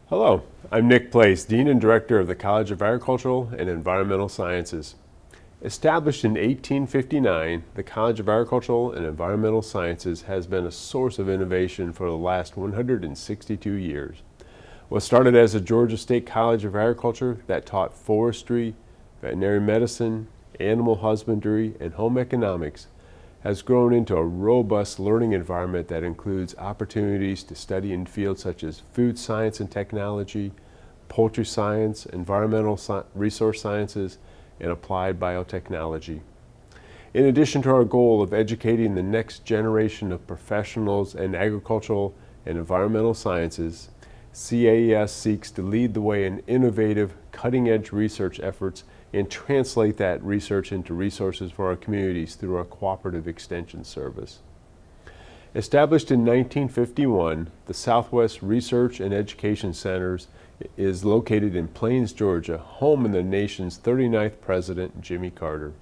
Hello, I'm Nick Place, Dean and Director of the College of Agricultural and Environmental Sciences. Established in 1859, the College of Agricultural and Environmental Sciences has been a source of innovation for the last 162 years. What started as a Georgia State College of Agriculture that taught forestry, veterinary medicine, animal husbandry, and home economics has grown into a robust learning environment that includes opportunities to study in fields such as food science and technology, poultry science, environmental resource sciences, and applied biotechnology. In addition to our goal of educating the next generation of professionals in agricultural and environmental sciences, CAES seeks to lead the way in innovative, cutting-edge research efforts and translate that research into resources for our communities through our cooperative extension service. Established in 1951, the Southwest Research and Education Centers is located in Plains, Georgia, home of the nation's 39th president, Jimmy Carter.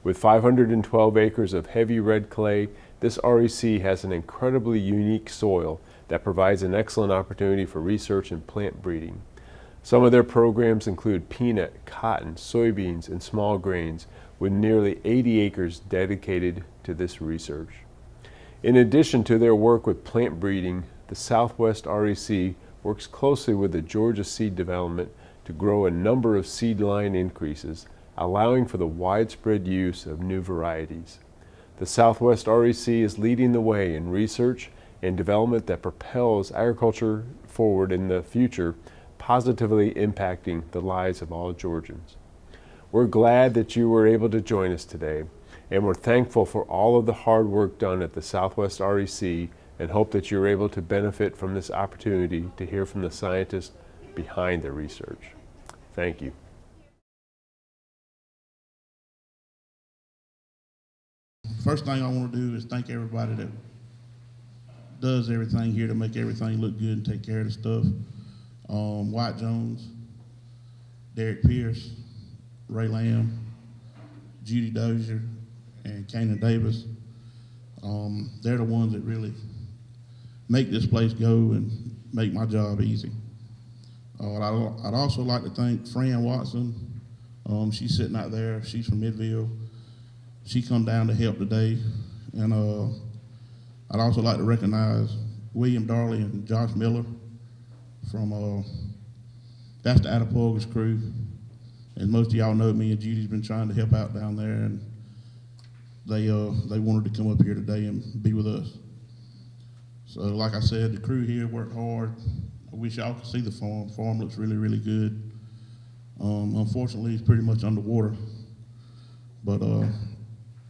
With 512 acres of heavy red clay, this REC has an incredibly unique soil that provides an excellent opportunity for research and plant breeding. Some of their programs include peanut, cotton, soybeans, and small grains, with nearly 80 acres dedicated to this research. In addition to their work with plant breeding, the Southwest REC works closely with the Georgia Seed Development to grow a number of seed line increases, allowing for the widespread use of new varieties. The Southwest REC is leading the way in research and development that propels agriculture forward in the future, positively impacting the lives of all Georgians. We're glad that you were able to join us today, and we're thankful for all of the hard work done at the Southwest REC and hope that you're able to benefit from this opportunity to hear from the scientists behind the research. Thank you. First thing I want to do is thank everybody that does everything here to make everything look good and take care of the stuff. White Jones, Derek Pierce, Ray Lamb, Judy Dozier, and Kanan Davis. They're the ones that really make this place go and make my job easy. I'd also like to thank Fran Watson. She's sitting out there. She's from Midville. She come down to help today. And I'd also like to recognize William Darley and Josh Miller from, that's the Attapulgis crew. As most of y'all know, me and Judy's been trying to help out down there, and they wanted to come up here today and be with us. So like I said, the crew here worked hard. I wish y'all could see the farm. The farm looks really, really good. Unfortunately, it's pretty much underwater, but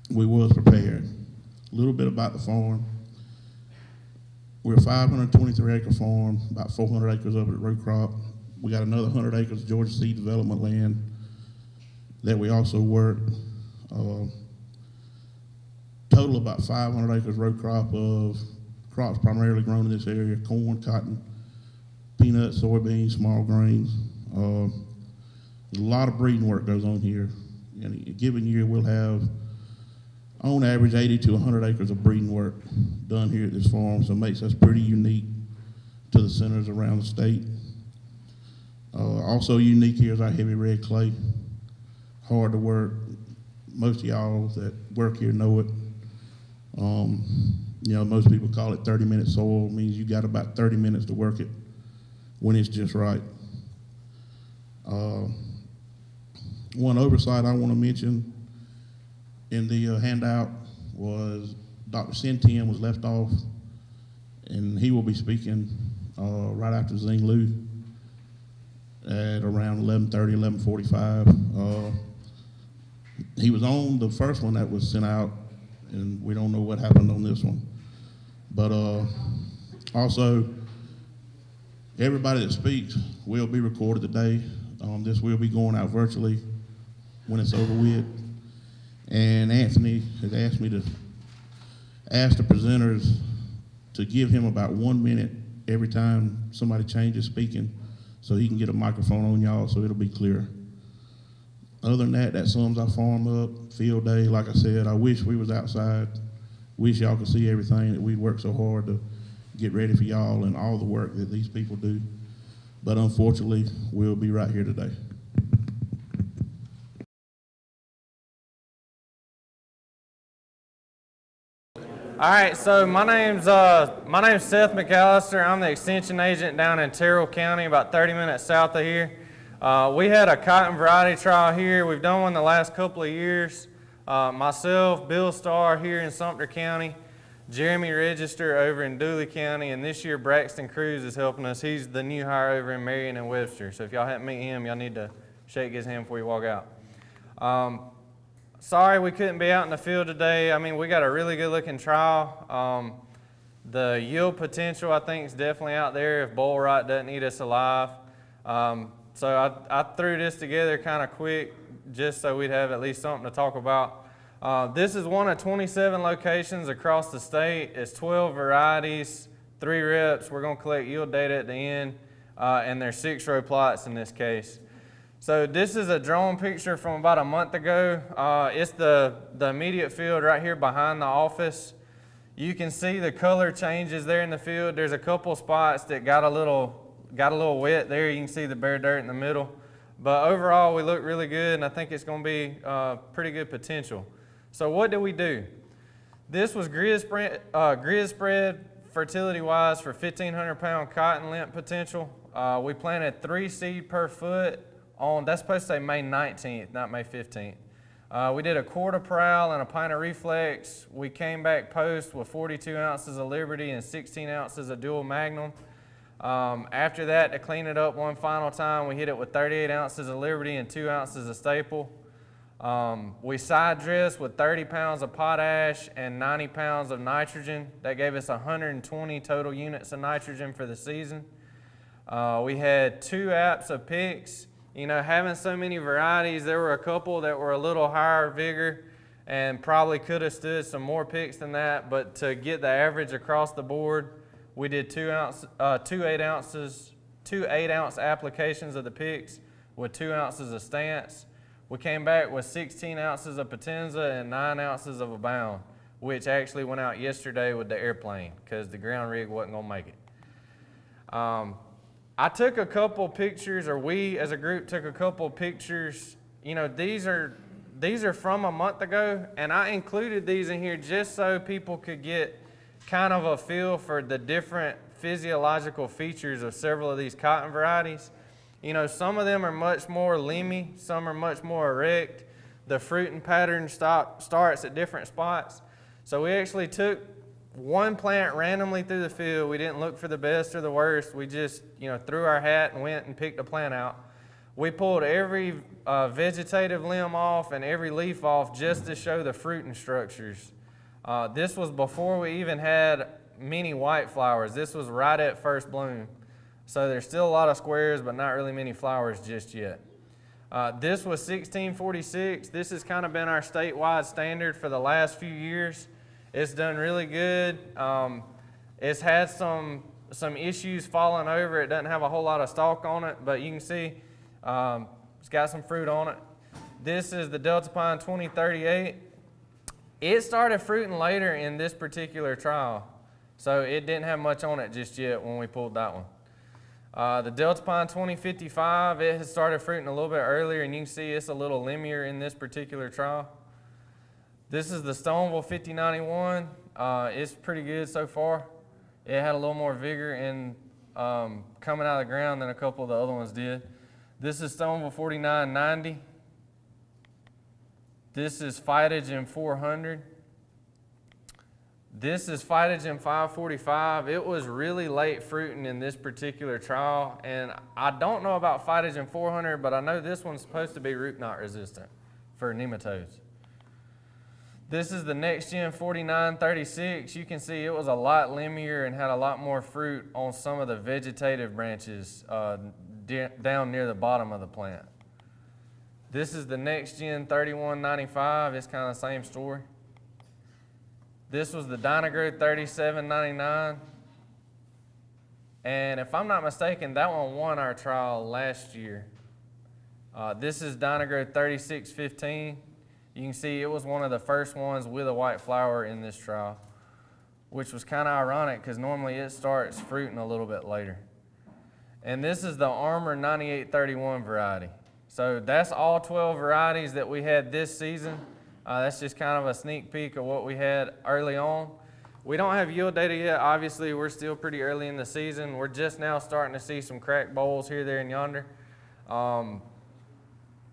we was prepared. A little bit about the farm. We're a 523-acre farm, about 400 acres of it at row crop. We got another 100 acres of Georgia Seed Development land that we also work. Total about 500 acres row crop of crops primarily grown in this area: corn, cotton, peanuts, soybeans, small grains. A lot of breeding work goes on here. In a given year, we'll have on average 80 to 100 acres of breeding work done here at this farm, so it makes us pretty unique to the centers around the state. Also unique here is our heavy red clay. Hard to work. Most of y'all that work here know it. Most people call it 30-minute soil. It means you got about 30 minutes to work it when it's just right. One oversight I want to mention in the handout was Dr. Centien was left off, and he will be speaking right after Zing Lu at around 11:30, 11:45. He was on the first one that was sent out, and we don't know what happened on this one. But also, everybody that speaks will be recorded today. This will be going out virtually when it's over with. And Anthony has asked me to ask the presenters to give him about 1 minute every time somebody changes speaking, so he can get a microphone on y'all so it'll be clear. Other than that, that sums our farm up. Field day, like I said, I wish we was outside. Wish y'all could see everything that we worked so hard to get ready for y'all and all the work that these people do. but unfortunately, we'll be right here today. All right, so my name's Seth McAllister. I'm the extension agent down in Terrell County, about 30 minutes south of here. We had a cotton variety trial here. We've done one the last couple of years. Myself, Bill Starr here in Sumter County, Jeremy Register over in Dooley County, and this year Braxton Cruz is helping us. He's the new hire over in Marion and Webster. So if y'all haven't met him, y'all need to shake his hand before you walk out. Sorry we couldn't be out in the field today. I mean, we got a really good looking trial. The yield potential, I think, is definitely out there if bull rot doesn't eat us alive. So I threw this together kind of quick just so we'd have at least something to talk about. This is one of 27 locations across the state. It's 12 varieties, 3 reps. We're going to collect yield data at the end, and there's 6-row plots in this case. So this is a drone picture from about a month ago. It's the immediate field right here behind the office. You can see the color changes there in the field. There's a couple spots that got a little wet there. You can see the bare dirt in the middle. But overall, we look really good, and I think it's going to be pretty good potential. So what did we do? This was grid spread fertility-wise for 1,500-pound cotton lint potential. We planted 3 seed per foot. That's supposed to say May 19th, not May 15th. We did a quart of Prowl and a pint of Reflex. We came back post with 42 ounces of Liberty and 16 ounces of Dual Magnum. After that, to clean it up one final time, we hit it with 38 ounces of Liberty and 2 ounces of Staple. We side dressed with 30 pounds of potash and 90 pounds of nitrogen. That gave us 120 total units of nitrogen for the season. We had 2 apps of picks. You know, having so many varieties, there were a couple that were a little higher vigor and probably could have stood some more picks than that, but to get the average across the board, we did 2 8-ounce applications of the picks with 2 ounces of Stance. We came back with 16 ounces of Potenza and 9 ounces of Abound, which actually went out yesterday with the airplane because the ground rig wasn't going to make it. I took a couple pictures, or we as a group took a couple pictures. You know, these are from a month ago, and I included these in here just so people could get kind of a feel for the different physiological features of several of these cotton varieties. You know, some of them are much more lemmy, some are much more erect. The fruiting pattern starts at different spots. So we actually took one plant randomly through the field. We didn't look for the best or the worst. We just, threw our hat and went and picked a plant out. We pulled every vegetative limb off and every leaf off just to show the fruiting structures. This was before we even had many white flowers. This was right at first bloom. So there's still a lot of squares, but not really many flowers just yet. This was 1646. This has kind of been our statewide standard for the last few years. It's done really good. It's had some issues falling over. It doesn't have a whole lot of stalk on it, but you can see it's got some fruit on it. This is the Delta Pine 2038. It started fruiting later in this particular trial, so it didn't have much on it just yet when we pulled that one. The Delta Pine 2055, it has started fruiting a little bit earlier, and you can see it's a little limmier in this particular trial. This is the Stoneville 5091. It's pretty good so far. It had a little more vigor in coming out of the ground than a couple of the other ones did. This is Stoneville 4990. This is Phytogen 400. This is Phytogen 545. It was really late fruiting in this particular trial, and I don't know about Phytogen 400, but I know this one's supposed to be root knot resistant for nematodes. This is the Next Gen 4936. You can see it was a lot limmier and had a lot more fruit on some of the vegetative branches down near the bottom of the plant. This is the Next Gen 3195. It's kind of the same story. This was the Dynagrowth 3799. And if I'm not mistaken, that one won our trial last year. This is Dynagrowth 3615. You can see it was one of the first ones with a white flower in this trial, which was kind of ironic because normally it starts fruiting a little bit later. and this is the Armor 9831 variety. So that's all 12 varieties that we had this season. That's just kind of a sneak peek of what we had early on. We don't have yield data yet. Obviously, we're still pretty early in the season. We're just now starting to see some cracked bolls here, there, and yonder.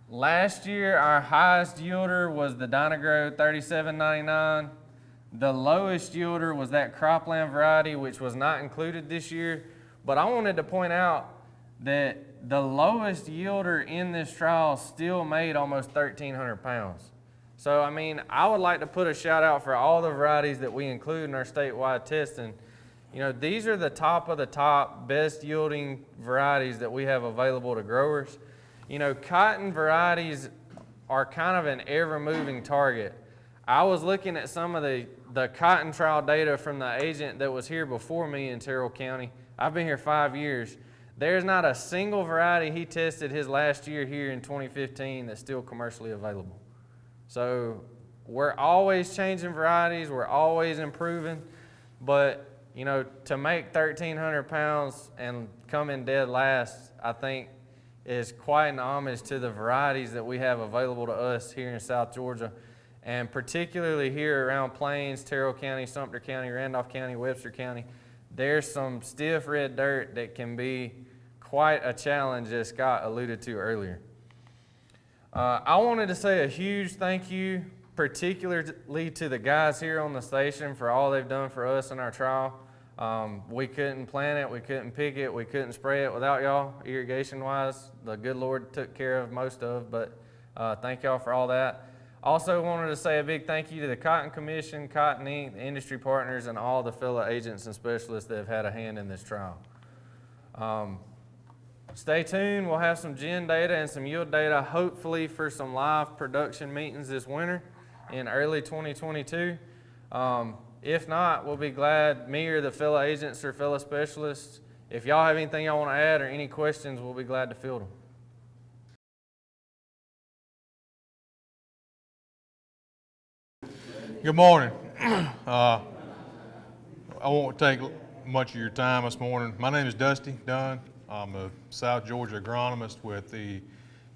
Last year, our highest yielder was the Dynagro 3799. The lowest yielder was that Cropland variety, which was not included this year. But I wanted to point out that the lowest yielder in this trial still made almost 1,300 pounds. So, I mean, I would like to put a shout out for all the varieties that we include in our statewide testing. You know, these are the top of the top, best yielding varieties that we have available to growers. You know, cotton varieties are kind of an ever-moving target. I was looking at some of the cotton trial data from the agent that was here before me in Terrell County. I've been here 5 years. There's not a single variety he tested his last year here in 2015 that's still commercially available. So we're always changing varieties, we're always improving, but you know, to make 1,300 pounds and come in dead last, I think is quite an homage to the varieties that we have available to us here in South Georgia, and particularly here around Plains, Terrell County, Sumter County, Randolph County, Webster County. There's some stiff red dirt that can be quite a challenge, as Scott alluded to earlier. I wanted to say a huge thank you, particularly to the guys here on the station for all they've done for us in our trial. We couldn't plant it, we couldn't pick it, we couldn't spray it without y'all, irrigation-wise. The good Lord took care of most of, but thank y'all for all that. Also wanted to say a big thank you to the Cotton Commission, Cotton Inc., the industry partners, and all the fellow agents and specialists that have had a hand in this trial. Stay tuned, we'll have some gin data and some yield data, hopefully for some live production meetings this winter in early 2022. If not, we'll be glad, me or the fellow agents or fellow specialists, if y'all have anything y'all want to add or any questions, we'll be glad to field them. Good morning. I won't take much of your time this morning. My name is Dusty Dunn. I'm a South Georgia agronomist with the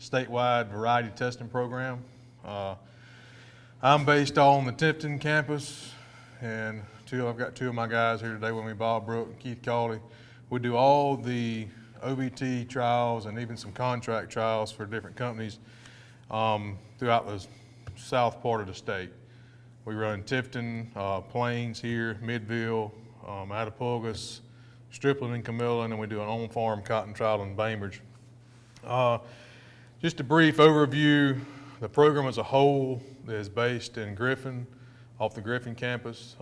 Statewide Variety Testing Program. I'm based on the Tipton campus, and I've got two of my guys here today with me, Bob Brook and Keith Cawley. We do all the OBT trials and even some contract trials for different companies throughout the south part of the state. We run Tifton, Plains here, Midville, Attapulgis, Stripling and Camilla, and we do an on-farm cotton trial in Bainbridge. Just a brief overview, the program as a whole is based in Griffin, off the Griffin campus.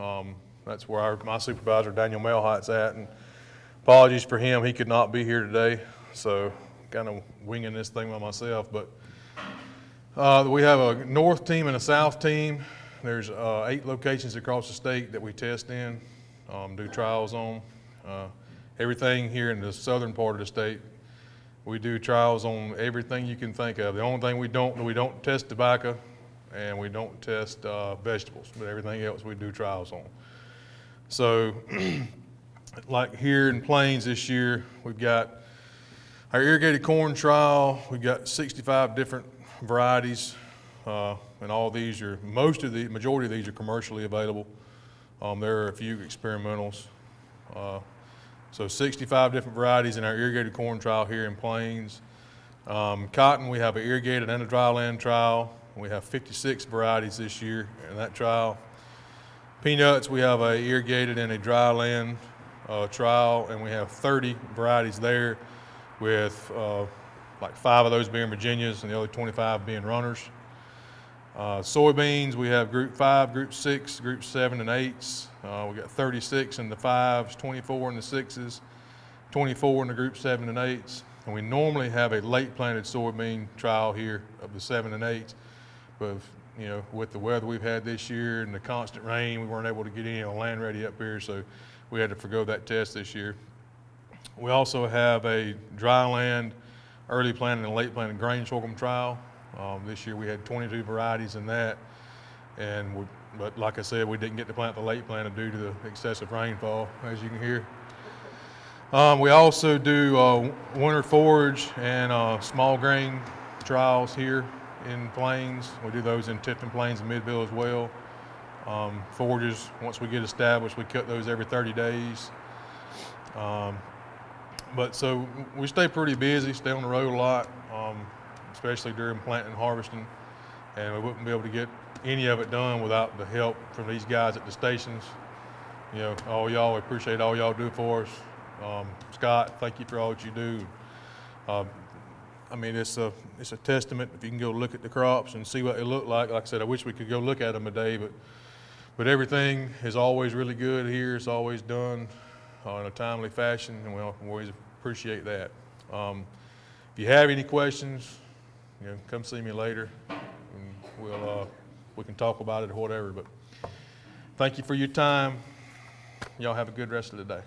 That's where my supervisor, Daniel Melhite's at, and apologies for him, he could not be here today, so kind of winging this thing by myself. But we have a north team and a south team. There's 8 locations across the state that we test in, do trials on. Everything here in the southern part of the state, we do trials on everything you can think of. The only thing we don't test tobacco, and we don't test vegetables, but everything else we do trials on. So, like here in Plains this year, we've got our irrigated corn trial. We've got 65 different varieties, and all these are, majority of these are commercially available. There are a few experimentals. So 65 different varieties in our irrigated corn trial here in Plains. Cotton, we have an irrigated and a dryland trial. We have 56 varieties this year in that trial. Peanuts, we have a irrigated and a dryland trial, and we have 30 varieties there, with like 5 of those being Virginias and the other 25 being runners. Soybeans, we have group 5, group 6, group 7 and 8s. We got 36 in the 5s, 24 in the 6s, 24 in the group 7 and 8s. And we normally have a late planted soybean trial here of the 7 and 8s. But you know, with the weather we've had this year and the constant rain, we weren't able to get any on land ready up here, so we had to forgo that test this year. We also have a dryland, early planted and late planted grain sorghum trial. This year we had 22 varieties in that, but like I said, we didn't get to plant the late planted due to the excessive rainfall, as you can hear. We also do winter forage and small grain trials here in Plains. We do those in Tifton Plains and Midville as well. Forages, once we get established, we cut those every 30 days. But so we stay pretty busy, stay on the road a lot, especially during planting and harvesting. And we wouldn't be able to get any of it done without the help from these guys at the stations. You know, all y'all, we appreciate all y'all do for us. Scott, thank you for all that you do. I mean, it's a testament if you can go look at the crops and see what they look like. Like I said, I wish we could go look at them today, but everything is always really good here. It's always done in a timely fashion, and we always appreciate that. If you have any questions, you know, come see me later, and we can talk about it or whatever. But thank you for your time. Y'all have a good rest of the day.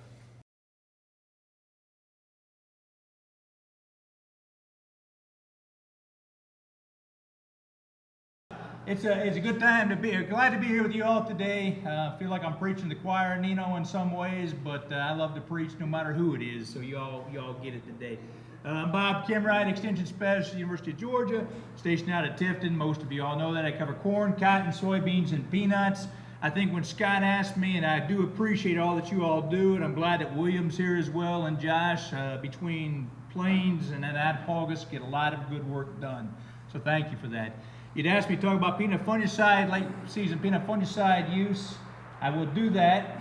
It's a good time to be here. Glad to be here with you all today. I feel like I'm preaching the choir, Nino, in some ways, but I love to preach no matter who it is, so you all get it today. I'm Bob Kimwright, Extension Specialist, University of Georgia, stationed out at Tifton. Most of you all know that. I cover corn, cotton, soybeans, and peanuts. I think when Scott asked me, and I do appreciate all that you all do, and I'm glad that William's here as well, and Josh, between Plains and August, get a lot of good work done. So thank you for that. You'd asked me to talk about peanut fungicide, late season peanut fungicide use. I will do that.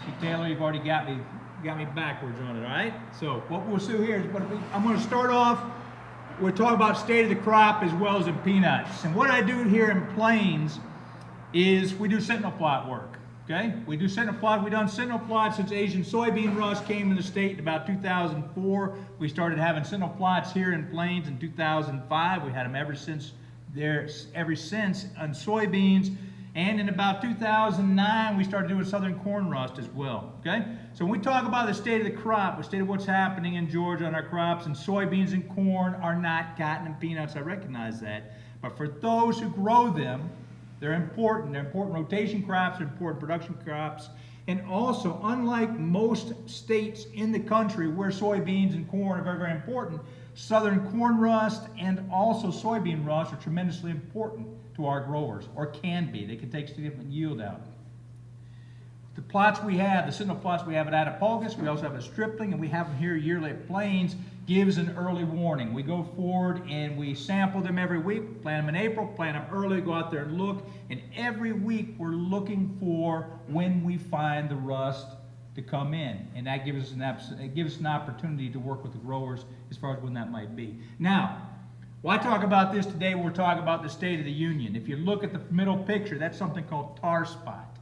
See, Taylor, you've already got me backwards on it, all right? So what we'll do here is, I'm going to start off, we'll talk about state of the crop as well as in peanuts. And what I do here in Plains is we do sentinel plot work, okay? We do sentinel plot. We've done sentinel plot since Asian soybean rust came in the state in about 2004. We started having sentinel plots here in Plains in 2005. We had them ever since on soybeans. And in about 2009, we started doing southern corn rust as well, okay? So when we talk about the state of the crop, the state of what's happening in Georgia on our crops, and soybeans and corn are not cotton and peanuts, I recognize that. But for those who grow them, they're important. They're important rotation crops, they're important production crops. And also, unlike most states in the country where soybeans and corn are very, very important, southern corn rust and also soybean rust are tremendously important to our growers, or can be. They can take significant yield out. The plots we have, the sentinel plots we have at Attapulgis, we also have a stripling, and we have them here yearly at Plains, gives an early warning. We go forward and we sample them every week, plant them in April, plant them early, go out there and look, and every week we're looking for when we find the rust to come in, and that gives us an opportunity to work with the growers as far as when that might be. Now, why talk about this today? We're talking about the State of the Union. If you look at the middle picture, that's something called tar spot.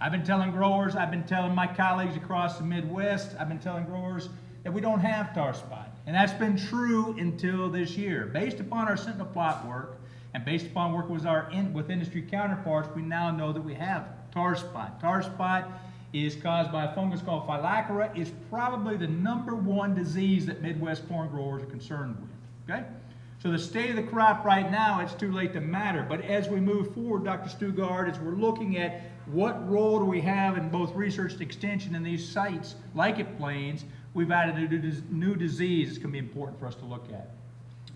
I've been telling growers, I've been telling my colleagues across the Midwest, I've been telling growers that we don't have tar spot. And that's been true until this year. Based upon our sentinel plot work and based upon work with industry counterparts, we now know that we have tar spot. Tar spot is caused by a fungus called Phylacera. It's probably the #1 disease that Midwest corn growers are concerned with, okay? So the state of the crop right now, it's too late to matter. But as we move forward, Dr. Stugard, as we're looking at what role do we have in both research and extension in these sites, like at Plains, we've added a new disease that's going to be important for us to look at.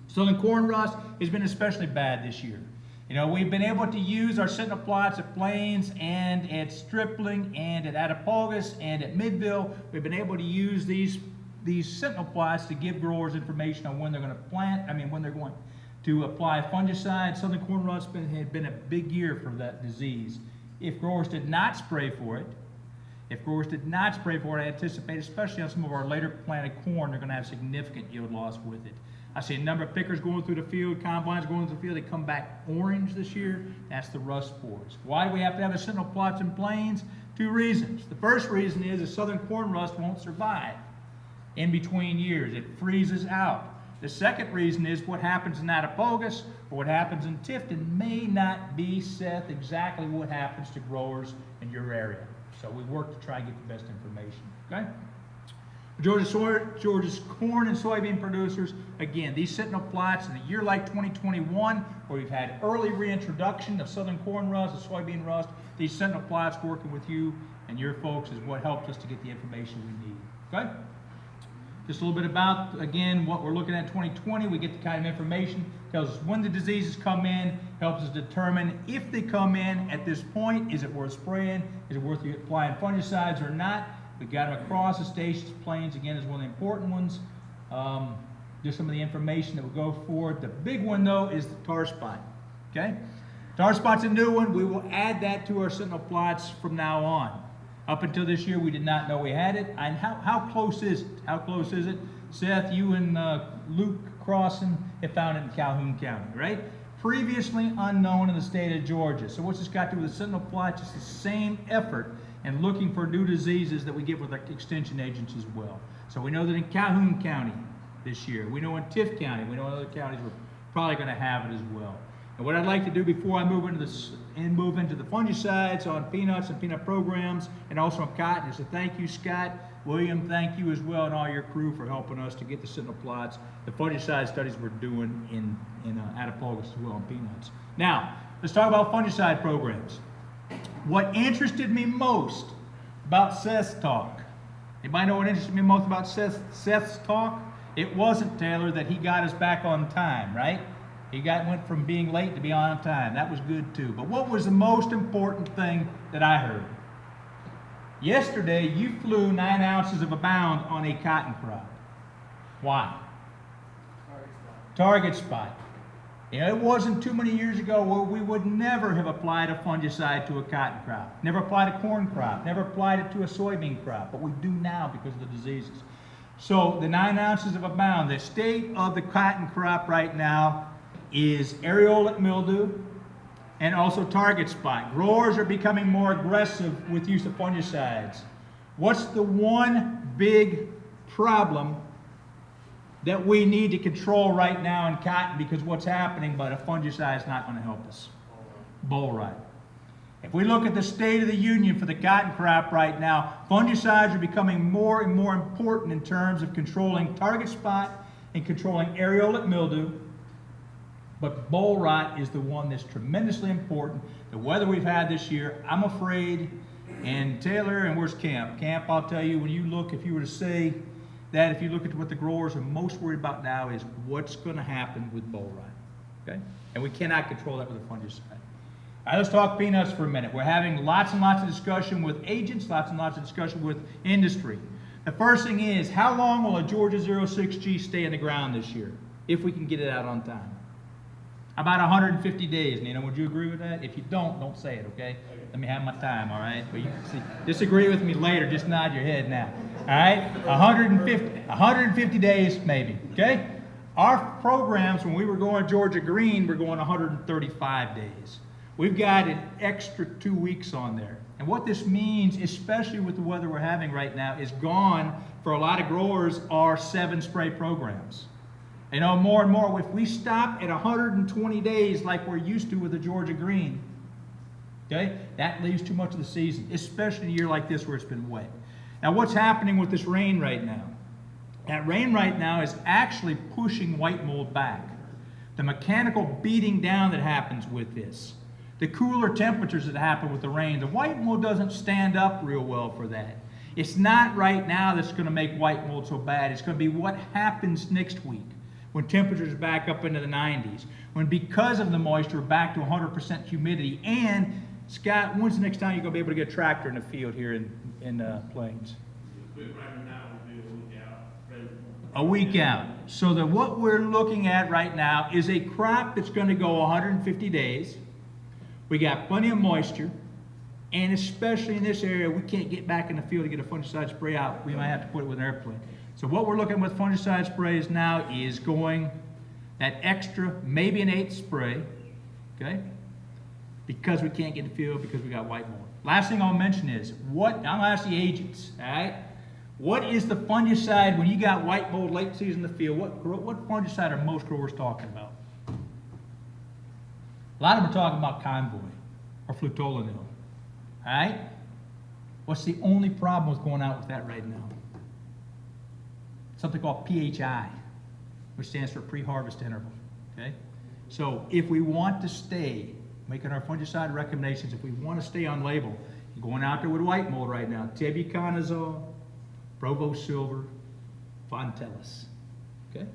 Southern corn rust has been especially bad this year. You know, we've been able to use our sentinel plots at Plains and at Stripling and at Attapulgis and at Midville. We've been able to use these sentinel plots to give growers information on when they're going to when they're going to apply fungicide. Southern corn rust had been a big year for that disease. If growers did not spray for it, I anticipate, especially on some of our later planted corn, they're going to have significant yield loss with it. I see a number of pickers going through the field, combines going through the field, they come back orange this year. That's the rust spores. Why do we have to have the sentinel plots in Plains? 2 reasons. The first reason is the southern corn rust won't survive in between years. It freezes out. The second reason is what happens in Attapulgis or what happens in Tifton may not be, Seth, exactly what happens to growers in your area. So we work to try and get the best information, okay? Georgia's corn and soybean producers, again, these sentinel plots in a year like 2021, where we've had early reintroduction of southern corn rust, of soybean rust, these sentinel plots working with you and your folks is what helped us to get the information we need. Okay? Just a little bit about, again, what we're looking at in 2020. We get the kind of information, tells us when the diseases come in, helps us determine if they come in at this point, is it worth spraying, is it worth applying fungicides or not. We got them across the stations. Plains, again, is one of the important ones. Just some of the information that we'll go forward. The big one, though, is the tar spot. Okay? Tar spot's a new one. We will add that to our sentinel plots from now on. Up until this year, we did not know we had it. And how close is it? How close is it? Seth, you and Luke Crossan have found it in Calhoun County, right? Previously unknown in the state of Georgia. So what's this got to do with the sentinel plots? It's the same effort and looking for new diseases that we get with our extension agents as well. So we know that in Calhoun County this year, we know in Tift County, we know in other counties we're probably going to have it as well. And what I'd like to do before I move into the fungicides on peanuts and peanut programs and also on cotton is to thank you, Scott, William, thank you as well, and all your crew for helping us to get the sentinel plots, the fungicide studies we're doing in Attapulgos as well on peanuts. Now, let's talk about fungicide programs. What interested me most about Seth's talk, anybody know what interested me most about Seth's talk? It wasn't, Taylor, that he got us back on time, right? He went from being late to being on time. That was good too. But what was the most important thing that I heard? Yesterday, you flew 9 ounces of a pound on a cotton crop. Why? Target spot. You know, it wasn't too many years ago where we would never have applied a fungicide to a cotton crop, never applied a corn crop, never applied it to a soybean crop, but we do now because of the diseases. So the 9 ounces of a pound, the state of the cotton crop right now is areola mildew and also target spot. Growers are becoming more aggressive with use of fungicides. What's the one big problem that we need to control right now in cotton because what's happening, but a fungicide is not going to help us? Bull rot. If we look at the state of the union for the cotton crop right now, fungicides are becoming more and more important in terms of controlling target spot and controlling areola mildew. But bull rot is the one that's tremendously important. The weather we've had this year, I'm afraid, and Taylor, and where's Camp? Camp, I'll tell you, when you look, if you were to say that, if you look at what the growers are most worried about now is what's going to happen with bull rot, okay? And we cannot control that with a fungicide. All right, let's talk peanuts for a minute. We're having lots and lots of discussion with agents, lots and lots of discussion with industry. The first thing is, how long will a Georgia 06G stay in the ground this year, if we can get it out on time? About 150 days, Nina. Would you agree with that? If you don't say it, okay? Let me have my time, all right? But you can see, disagree with me later, just nod your head now. All right? 150 days, maybe, okay? Our programs, when we were going Georgia Green, we're going 135 days. We've got an extra 2 weeks on there. And what this means, especially with the weather we're having right now, is gone for a lot of growers are 7 spray programs. You know, more and more, if we stop at 120 days like we're used to with the Georgia Green, okay, that leaves too much of the season, especially in a year like this where it's been wet. Now, what's happening with this rain right now? That rain right now is actually pushing white mold back. The mechanical beating down that happens with this, the cooler temperatures that happen with the rain, the white mold doesn't stand up real well for that. It's not right now that's going to make white mold so bad. It's going to be what happens next week, when temperatures are back up into the 90s, when because of the moisture, we're back to 100% humidity. And, Scott, when's the next time you're going to be able to get a tractor in the field here in Plains? A week out. So that what we're looking at right now is a crop that's going to go 150 days. We got plenty of moisture, and especially in this area, we can't get back in the field to get a fungicide spray out. We might have to put it with an airplane. So what we're looking with fungicide sprays now is going that extra, maybe an 8th spray, okay? Because we can't get in the field because we got white mold. Last thing I'll mention is, I'll ask the agents, all right? What is the fungicide when you got white mold late season in the field? What fungicide are most growers talking about? A lot of them are talking about Convoy or flutolanil, all right? What's the only problem with going out with that right now? something called PHI, which stands for pre-harvest interval, okay? So if we want to stay, making our fungicide recommendations, if we want to stay on label, you're going out there with white mold right now, tebuconazole, Provost Silver, Fontellus, okay?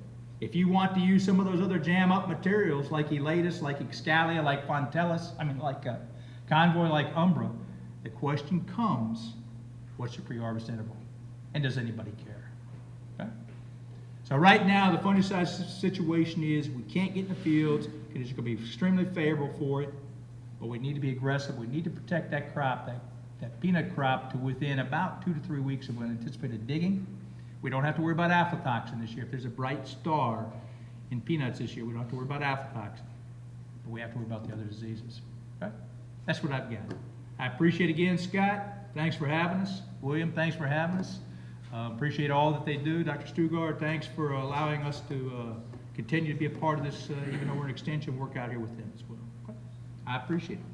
If you want to use some of those other jam-up materials like Elatus, like Excalia, like Fontellus, Convoy, like Umbra, the question comes, what's your pre-harvest interval? And does anybody care? Okay? So right now, the fungicide situation is we can't get in the fields because it's going to be extremely favorable for it, but we need to be aggressive. We need to protect that crop, that peanut crop, to within about 2 to 3 weeks of when anticipated digging. We don't have to worry about aflatoxin this year. If there's a bright star in peanuts this year, we don't have to worry about aflatoxin, but we have to worry about the other diseases. Okay? That's what I've got. I appreciate again, Scott. Thanks for having us. William, thanks for having us. Appreciate all that they do. Dr. Stugard, thanks for allowing us to continue to be a part of this, even though we're an extension work out here with them as well. Okay? I appreciate it.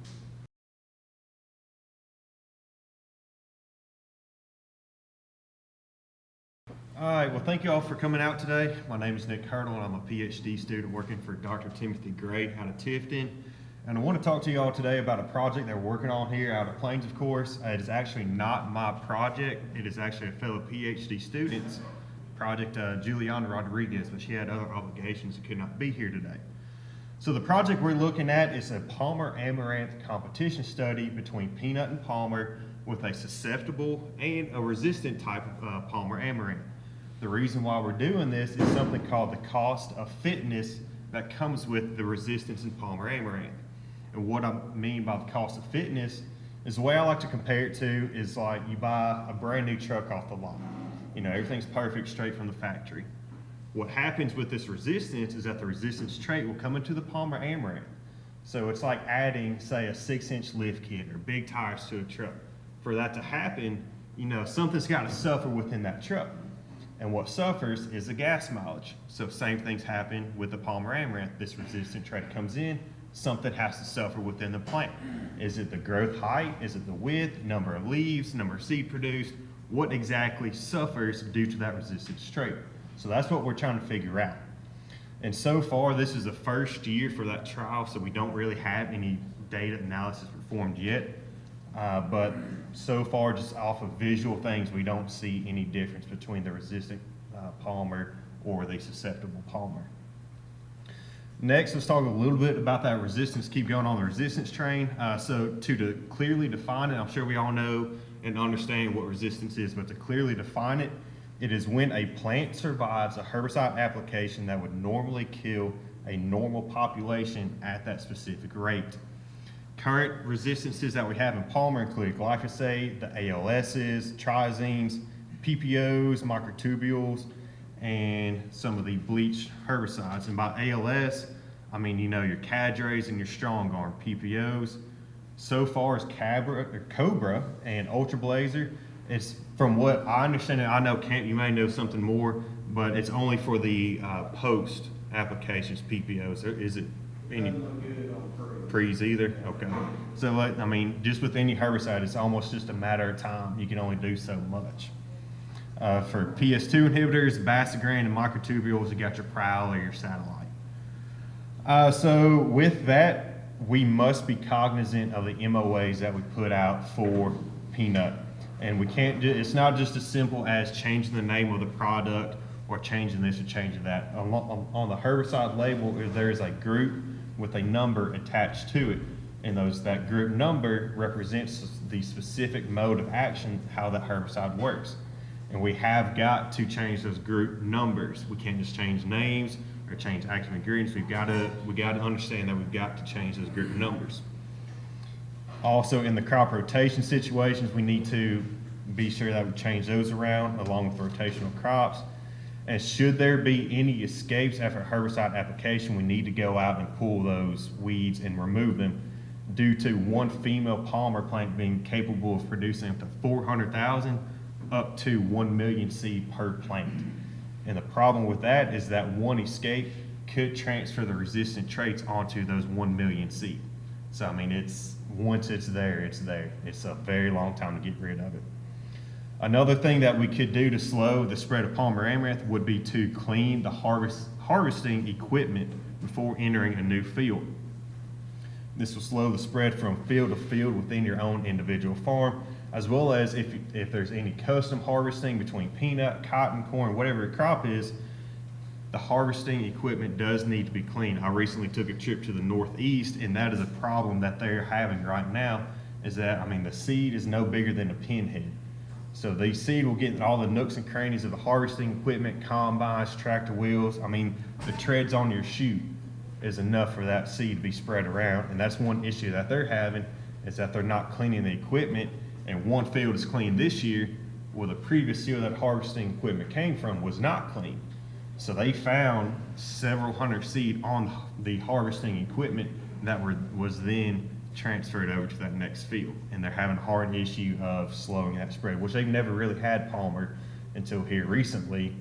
All right, well, thank you all for coming out today. My name is Nick Hurdle, and I'm a PhD student working for Dr. Timothy Gray out of Tifton. And I want to talk to you all today about a project they're working on here out of Plains, of course. It is actually not my project. It is actually a fellow PhD student's project, Juliana Rodriguez, but she had other obligations and could not be here today. So the project we're looking at is a Palmer Amaranth competition study between peanut and Palmer with a susceptible and a resistant type of Palmer Amaranth. The reason why we're doing this is something called the cost of fitness that comes with the resistance in Palmer Amaranth. And what I mean by the cost of fitness is the way I like to compare it to is like you buy a brand new truck off the lot. You know, everything's perfect straight from the factory. What happens with this resistance is that the resistance trait will come into the Palmer Amaranth. So it's like adding, say, a 6-inch lift kit or big tires to a truck. For that to happen, you know, something's got to suffer within that truck. And what suffers is the gas mileage. So same things happen with the Palmer Amaranth. This resistant trait comes in, something has to suffer within the plant. Is it the growth height? Is it the width, number of leaves, number of seed produced? What exactly suffers due to that resistance trait? So that's what we're trying to figure out. And so far, this is the first year for that trial, so we don't really have any data analysis performed yet. But so far, just off of visual things, we don't see any difference between the resistant Palmer or the susceptible Palmer. Next, let's talk a little bit about that resistance. Keep going on the resistance train. So to clearly define it, I'm sure we all know and understand what resistance is, but to clearly define it, it is when a plant survives a herbicide application that would normally kill a normal population at that specific rate. Current resistances that we have in Palmer include glyphosate, the ALSs, triazines, PPOs, microtubules, and some of the bleached herbicides. And by ALS, I mean, you know, your Cadres and your Strong Arm. PPOs, so far as Cobra and Ultra Blazer, it's from what I understand, and I know Kent, you may know something more, but it's only for the post applications, PPOs. Is it any pre's either? Okay. So, like, I mean, just with any herbicide, it's almost just a matter of time. You can only do so much. For PS2 inhibitors, Basagran and microtubules, you got your Prowl or your Satellite. So with that, we must be cognizant of the MOAs that we put out for peanut. And we can't it's not just as simple as changing the name of the product or changing this or changing that. On the herbicide label, there is a group with a number attached to it. And that group number represents the specific mode of action, how that herbicide works. And we have got to change those group numbers. We can't just change names or change active ingredients. We got to understand that we've got to change those group numbers. Also, in the crop rotation situations, we need to be sure that we change those around along with rotational crops. And should there be any escapes after herbicide application, we need to go out and pull those weeds and remove them due to one female Palmer plant being capable of producing up to 400,000 up to 1 million seed per plant. And the problem with that is that one escape could transfer the resistant traits onto those 1 million seed. So, I mean, once it's there, it's there. It's a very long time to get rid of it. Another thing that we could do to slow the spread of Palmer amaranth would be to clean the harvesting equipment before entering a new field. This will slow the spread from field to field within your own individual farm, as well as if there's any custom harvesting between peanut, cotton, corn, whatever your crop is, the harvesting equipment does need to be cleaned. I recently took a trip to the Northeast, and that is a problem that they're having right now, is that, I mean, the seed is no bigger than a pinhead. So the seed will get in all the nooks and crannies of the harvesting equipment, combines, tractor wheels. I mean, the treads on your chute is enough for that seed to be spread around. And that's one issue that they're having, is that they're not cleaning the equipment. And one field is cleaned this year, where the previous field that harvesting equipment came from was not clean. So they found several hundred seed on the harvesting equipment that was then transferred over to that next field. And they're having a hard issue of slowing that spread, which they've never really had Palmer until here recently.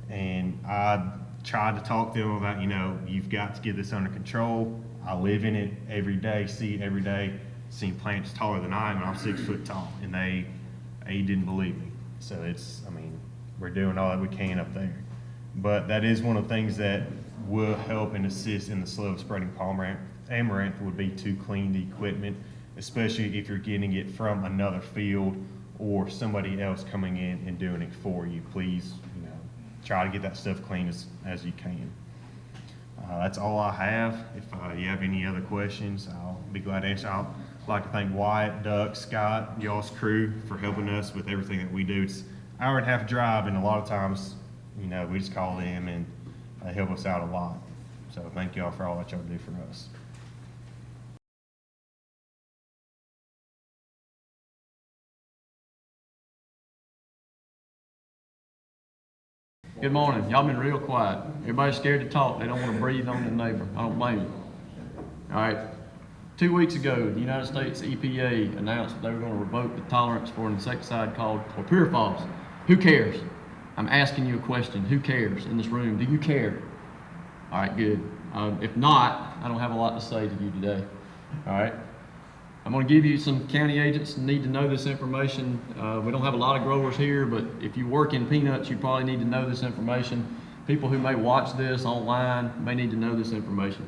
And I tried to talk to them about, you know, you've got to get this under control. I live in it every day, see it every day, seen plants taller than I am, and I'm 6 foot tall, and they didn't believe me. So it's, I mean, we're doing all that we can up there. But that is one of the things that will help and assist in the slow spreading Palmer amaranth, would be to clean the equipment, especially if you're getting it from another field or somebody else coming in and doing it for you. Please, you know, try to get that stuff clean as you can. That's all I have. If you have any other questions, I'll be glad to answer. I'd like to thank Wyatt, Duck, Scott, y'all's crew for helping us with everything that we do. It's an hour and a half drive, and a lot of times, you know, we just call them and they help us out a lot. So thank y'all for all that y'all do for us. Good morning. Y'all been real quiet. Everybody's scared to talk. They don't want to breathe on their neighbor. I don't blame you. All right. 2 weeks ago, the United States EPA announced that they were going to revoke the tolerance for an insecticide called chlorpyrifos. Who cares? I'm asking you a question. Who cares in this room? Do you care? All right, good. If not, I don't have a lot to say to you today. All right. I'm going to give you some county agents who need to know this information. We don't have a lot of growers here, but if you work in peanuts, you probably need to know this information. People who may watch this online may need to know this information.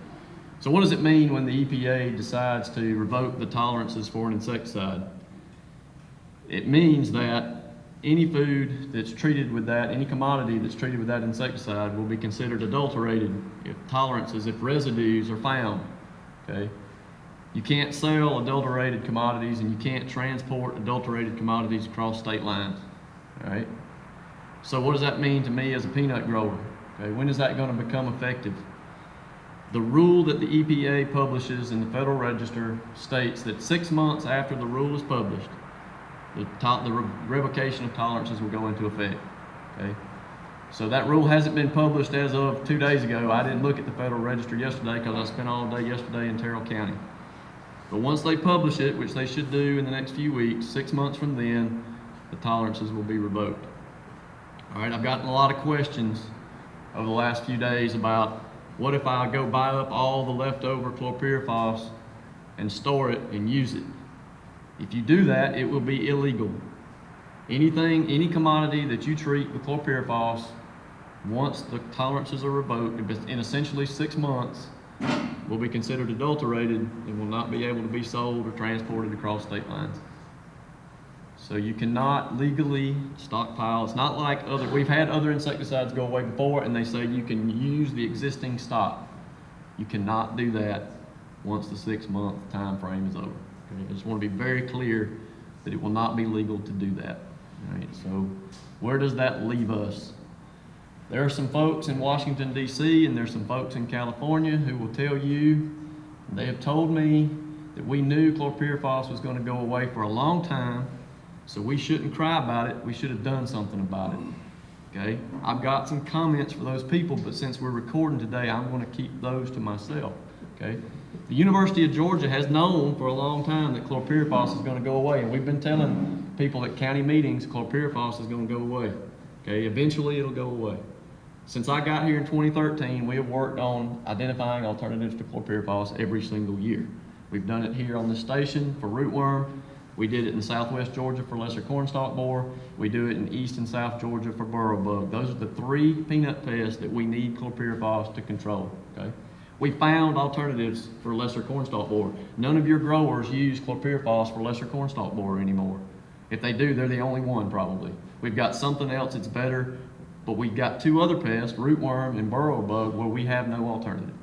So what does it mean when the EPA decides to revoke the tolerances for an insecticide? It means that any food that's treated with that, any commodity that's treated with that insecticide will be considered adulterated if tolerances, if residues are found, okay? You can't sell adulterated commodities, and you can't transport adulterated commodities across state lines, all right? So what does that mean to me as a peanut grower? Okay, when is that going to become effective? The rule that the EPA publishes in the Federal Register states that 6 months after the rule is published, the revocation of tolerances will go into effect, okay? So that rule hasn't been published as of 2 days ago. I didn't look at the Federal Register yesterday because I spent all day yesterday in Terrell County. But once they publish it, which they should do in the next few weeks, 6 months from then, the tolerances will be revoked. All right, I've gotten a lot of questions over the last few days about what if I go buy up all the leftover chlorpyrifos and store it and use it? If you do that, it will be illegal. Any commodity that you treat with chlorpyrifos, once the tolerances are revoked, in essentially 6 months, will be considered adulterated and will not be able to be sold or transported across state lines. So you cannot legally stockpile. It's not like we've had other insecticides go away before and they say you can use the existing stock. You cannot do that once the 6 month time frame is over. Okay? I just want to be very clear that it will not be legal to do that. All right, so where does that leave us? There are some folks in Washington, D.C., and there's some folks in California who will tell you, they have told me that we knew chlorpyrifos was going to go away for a long time, so we shouldn't cry about it. We should have done something about it. Okay? I've got some comments for those people, but since we're recording today, I'm going to keep those to myself. Okay? The University of Georgia has known for a long time that chlorpyrifos is going to go away, and we've been telling people at county meetings chlorpyrifos is going to go away. Okay? Eventually, it'll go away. Since I got here in 2013, we have worked on identifying alternatives to chlorpyrifos every single year. We've done it here on this station for rootworm. We did it in southwest Georgia for lesser cornstalk borer. We do it in east and south Georgia for burrow bug. Those are the 3 peanut pests that we need chlorpyrifos to control, okay? We found alternatives for lesser cornstalk borer. None of your growers use chlorpyrifos for lesser cornstalk borer anymore. If they do, they're the only one probably. We've got something else that's better, but we've got 2 other pests, rootworm and burrow bug, where we have no alternative.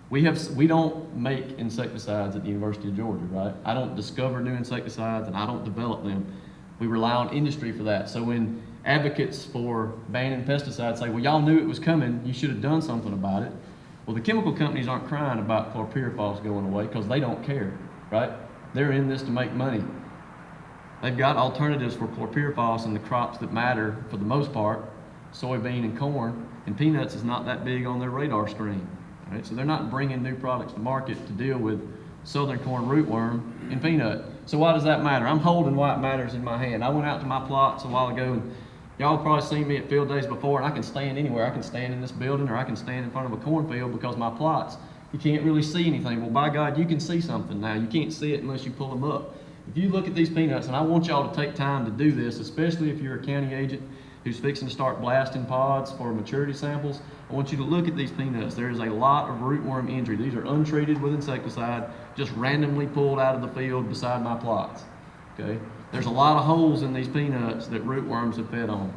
We don't make insecticides at the University of Georgia, right? I don't discover new insecticides and I don't develop them. We rely on industry for that. So when advocates for banning pesticides say, well, y'all knew it was coming, you should have done something about it. Well, the chemical companies aren't crying about chlorpyrifos going away because they don't care, right? They're in this to make money. They've got alternatives for chlorpyrifos in the crops that matter for the most part. Soybean and corn, and peanuts is not that big on their radar screen. Right? So they're not bringing new products to market to deal with southern corn rootworm and peanut. So why does that matter? I'm holding why it matters in my hand. I went out to my plots a while ago, and y'all probably seen me at field days before, and I can stand anywhere. I can stand in this building, or I can stand in front of a cornfield because my plots, you can't really see anything. Well, by God, you can see something now. You can't see it unless you pull them up. If you look at these peanuts, and I want y'all to take time to do this, especially if you're a county agent who's fixing to start blasting pods for maturity samples, I want you to look at these peanuts. There is a lot of rootworm injury. These are untreated with insecticide, just randomly pulled out of the field beside my plots, okay? There's a lot of holes in these peanuts that rootworms have fed on.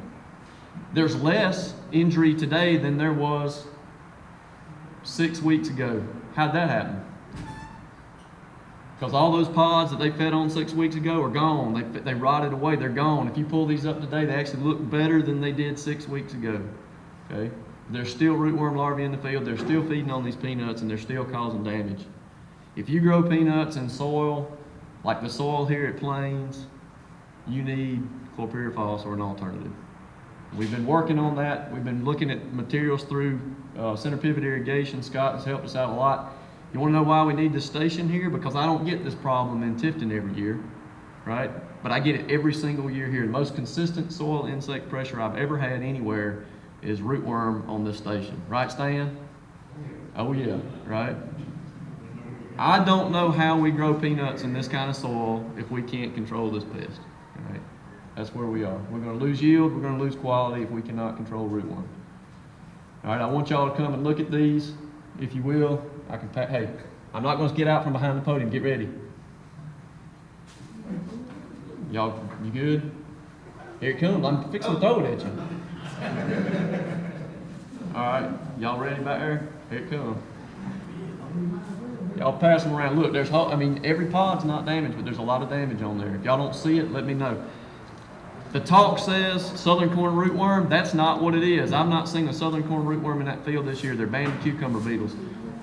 There's less injury today than there was 6 weeks ago. How'd that happen? Because all those pods that they fed on 6 weeks ago are gone. They rotted away, they're gone. If you pull these up today, they actually look better than they did 6 weeks ago, okay? There's still rootworm larvae in the field, they're still feeding on these peanuts, and they're still causing damage. If you grow peanuts in soil, like the soil here at Plains, you need chlorpyrifos or an alternative. We've been working on that. We've been looking at materials through center pivot irrigation. Scott has helped us out a lot. You want to know why we need this station here? Because I don't get this problem in Tifton every year, right? But I get it every single year here. The most consistent soil insect pressure I've ever had anywhere is rootworm on this station. Right, Stan? Oh yeah, right? I don't know how we grow peanuts in this kind of soil if we can't control this pest, right? That's where we are. We're going to lose yield, we're going to lose quality if we cannot control rootworm. All right, I want y'all to come and look at these, if you will. Hey, I'm not going to get out from behind the podium. Get ready. Y'all, you good? Here it comes. I'm fixing to throw it at you. All right, y'all ready back there? Here it comes. Y'all pass them around. Look, every pod's not damaged, but there's a lot of damage on there. If y'all don't see it, let me know. The talk says southern corn rootworm. That's not what it is. I've not seen a southern corn rootworm in that field this year. They're banded cucumber beetles.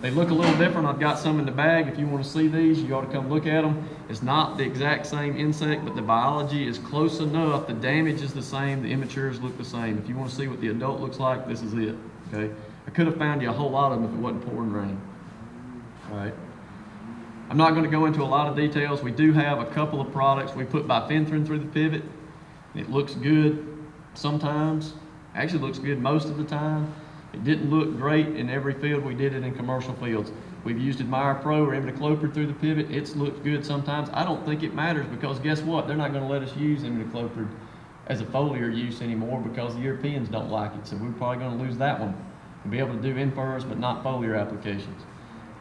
They look a little different. I've got some in the bag. If you want to see these, you ought to come look at them. It's not the exact same insect, but the biology is close enough. The damage is the same. The immatures look the same. If you want to see what the adult looks like, this is it. Okay. I could have found you a whole lot of them if it wasn't pouring rain. All right. I'm not going to go into a lot of details. We do have a couple of products. We put bifenthrin through the pivot. It looks good sometimes. Actually looks good most of the time. It didn't look great in every field. We did it in commercial fields. We've used Admire Pro or imidacloprid through the pivot. It's looked good sometimes. I don't think it matters because guess what? They're not going to let us use imidacloprid as a foliar use anymore because the Europeans don't like it. So we're probably going to lose that one. We'll be able to do infers but not foliar applications.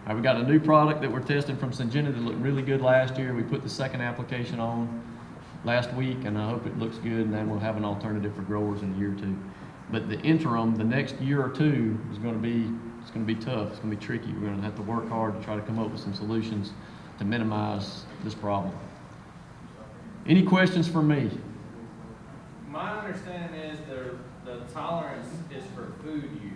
All right, we got a new product that we're testing from Syngenta that looked really good last year. We put the second application on last week, and I hope it looks good, and then we'll have an alternative for growers in a year or two. But the interim, the next year or two, is going to be tough. It's going to be tricky. We're going to have to work hard to try to come up with some solutions to minimize this problem. Any questions for me? My understanding is the tolerance is for food use.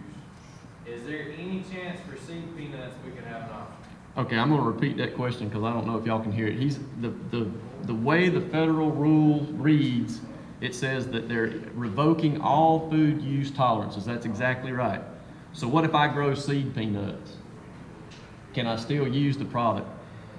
Is there any chance for seed peanuts we can have an option? Okay, I'm going to repeat that question because I don't know if y'all can hear it. The way the federal rule reads, it says that they're revoking all food use tolerances. That's exactly right. So what if I grow seed peanuts? Can I still use the product?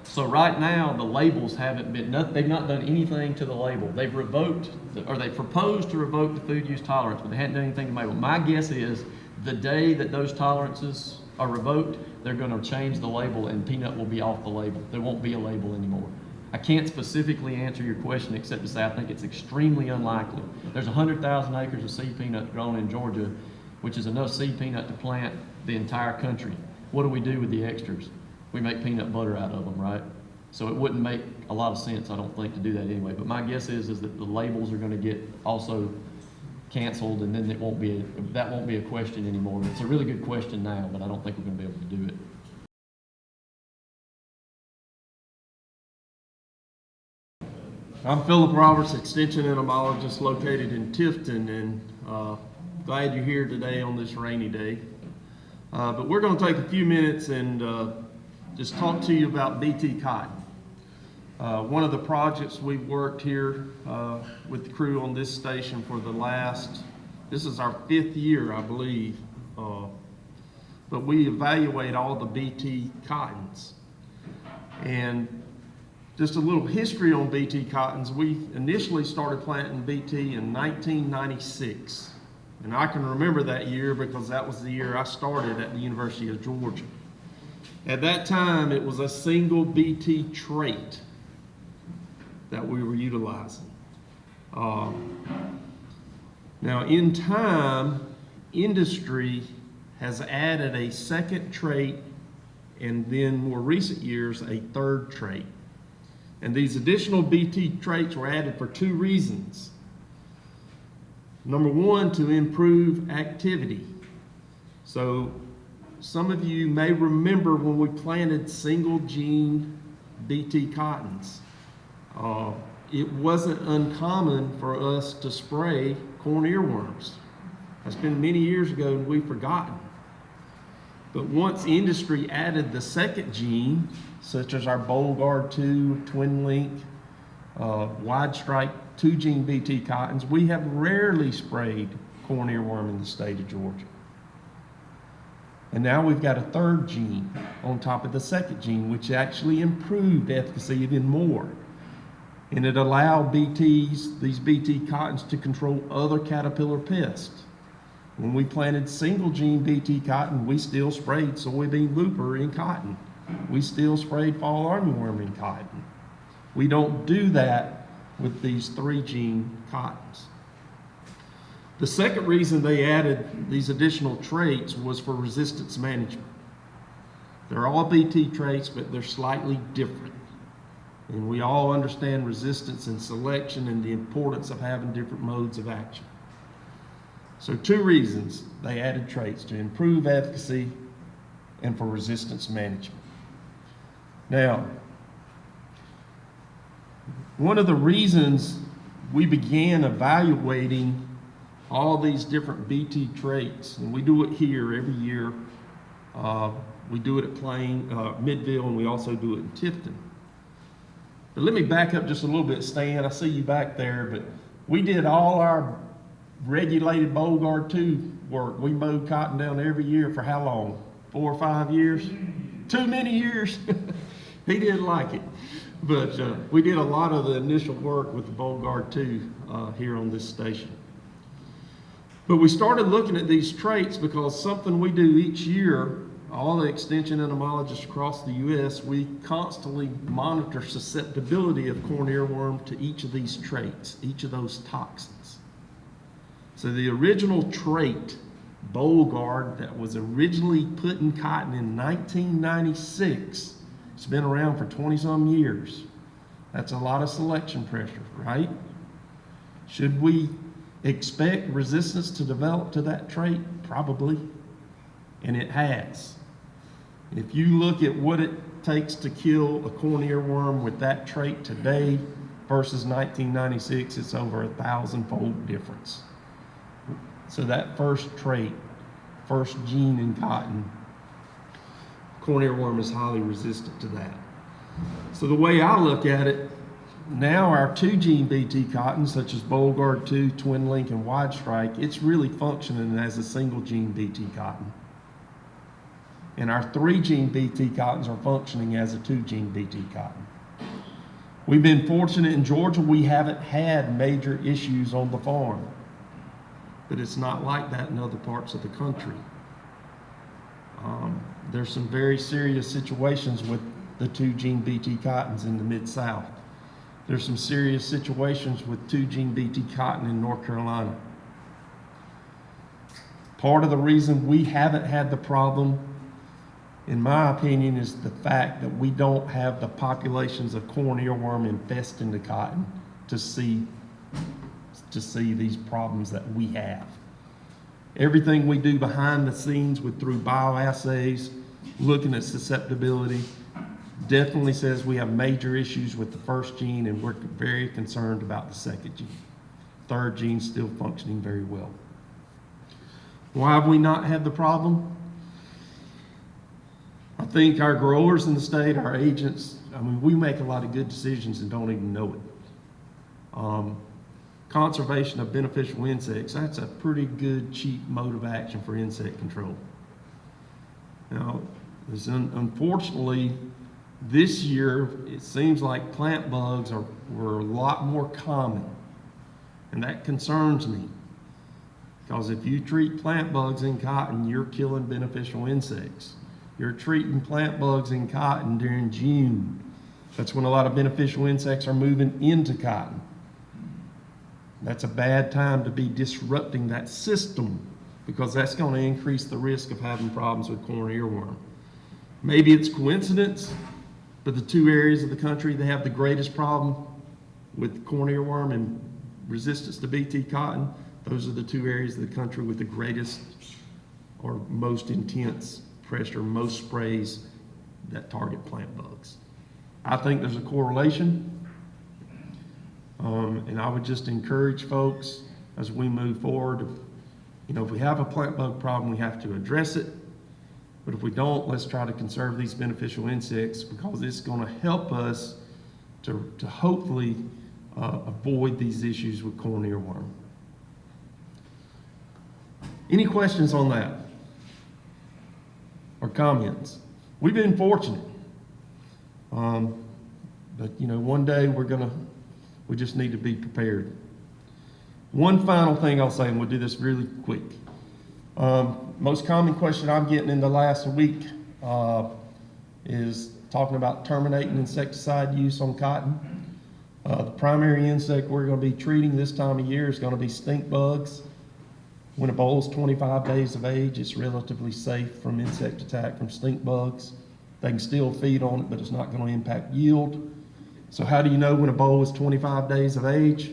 So right now, the labels haven't been, they've not done anything to the label. They've revoked, or they proposed to revoke the food use tolerance, but they hadn't done anything to the label. My guess is the day that those tolerances are revoked, they're going to change the label and peanut will be off the label. There won't be a label anymore. I can't specifically answer your question except to say I think it's extremely unlikely. There's 100,000 acres of seed peanut grown in Georgia, which is enough seed peanut to plant the entire country. What do we do with the extras? We make peanut butter out of them, right? So it wouldn't make a lot of sense, I don't think, to do that anyway. But my guess is that the labels are going to get also canceled, and then that won't be a question anymore. It's a really good question now, but I don't think we're going to be able to do it. I'm Philip Roberts, Extension Entomologist located in Tifton, and glad you're here today on this rainy day. But we're going to take a few minutes and just talk to you about BT cotton. One of the projects we've worked here with the crew on this station for this is our 5th year, I believe, but we evaluate all the BT cottons. And just a little history on BT cottons. We initially started planting BT in 1996. And I can remember that year because that was the year I started at the University of Georgia. At that time, it was a single BT trait that we were utilizing. Now, in time, industry has added a second trait, and then more recent years, a third trait. And these additional BT traits were added for 2 reasons. Number 1, to improve activity. So some of you may remember when we planted single gene BT cottons. It wasn't uncommon for us to spray corn earworms. That's been many years ago and we've forgotten. But once industry added the second gene, such as our Bollgard 2, Twin Link, Wide Strike 2-gene BT cottons, we have rarely sprayed corn earworm in the state of Georgia. And now we've got a third gene on top of the second gene, which actually improved efficacy even more. And it allowed these BT cottons to control other caterpillar pests. When we planted single gene BT cotton, we still sprayed soybean looper in cotton. We still sprayed fall armyworm in cotton. We don't do that with these 3-gene cottons. The second reason they added these additional traits was for resistance management. They're all BT traits, but they're slightly different. And we all understand resistance and selection and the importance of having different modes of action. So 2 reasons they added traits: to improve efficacy and for resistance management. Now, one of the reasons we began evaluating all these different BT traits, and we do it here every year. We do it at Midville, and we also do it in Tifton. But let me back up just a little bit, Stan. I see you back there, but we did all our regulated Bollgard 2 work. We mowed cotton down every year for how long? 4 or 5 years? Too many years. He didn't like it. But we did a lot of the initial work with the Bollgard 2 here on this station. But we started looking at these traits because something we do each year, all the extension entomologists across the U.S., we constantly monitor susceptibility of corn earworm to each of these traits, each of those toxins. So the original trait, Bollgard, that was originally put in cotton in 1996, it's been around for 20-some years. That's a lot of selection pressure, right? Should we expect resistance to develop to that trait? Probably, and it has. If you look at what it takes to kill a corn earworm with that trait today versus 1996, it's over 1,000-fold difference. So that first trait, first gene in cotton, corn earworm is highly resistant to that. So the way I look at it, now our 2-gene BT cotton, such as Bollgard 2, Twin Link, and Wide Strike, it's really functioning as a single-gene BT cotton. And our 3-gene BT cottons are functioning as a 2-gene BT cotton. We've been fortunate in Georgia, we haven't had major issues on the farm. But it's not like that in other parts of the country. There's some very serious situations with the 2-gene BT cottons in the Mid-South. There's some serious situations with 2-gene BT cotton in North Carolina. Part of the reason we haven't had the problem, in my opinion, is the fact that we don't have the populations of corn earworm infesting the cotton to see these problems that we have. Everything we do behind the scenes through bioassays, looking at susceptibility, definitely says we have major issues with the first gene, and we're very concerned about the second gene. Third gene still functioning very well. Why have we not had the problem? I think our growers in the state, our agents, we make a lot of good decisions and don't even know it. Conservation of beneficial insects, that's a pretty good, cheap mode of action for insect control. Now, unfortunately, this year, it seems like plant bugs were a lot more common, and that concerns me. Because if you treat plant bugs in cotton, you're killing beneficial insects. You're treating plant bugs in cotton during June. That's when a lot of beneficial insects are moving into cotton. That's a bad time to be disrupting that system, because that's going to increase the risk of having problems with corn earworm. Maybe it's coincidence, but the two areas of the country that have the greatest problem with corn earworm and resistance to BT cotton, those are the two areas of the country with the greatest or most intense pressure, most sprays that target plant bugs. I think there's a correlation, and I would just encourage folks as we move forward, if we have a plant bug problem, we have to address it. But if we don't, let's try to conserve these beneficial insects, because it's going to help us to hopefully avoid these issues with corn earworm. Any questions on that? Or comments? We've been fortunate. But one day we just need to be prepared. One final thing I'll say, and we'll do this really quick. Most common question I'm getting in the last week is talking about terminating insecticide use on cotton. The primary insect we're going to be treating this time of year is going to be stink bugs. When a boll is 25 days of age, it's relatively safe from insect attack from stink bugs. They can still feed on it, but it's not going to impact yield. So how do you know when a boll is 25 days of age?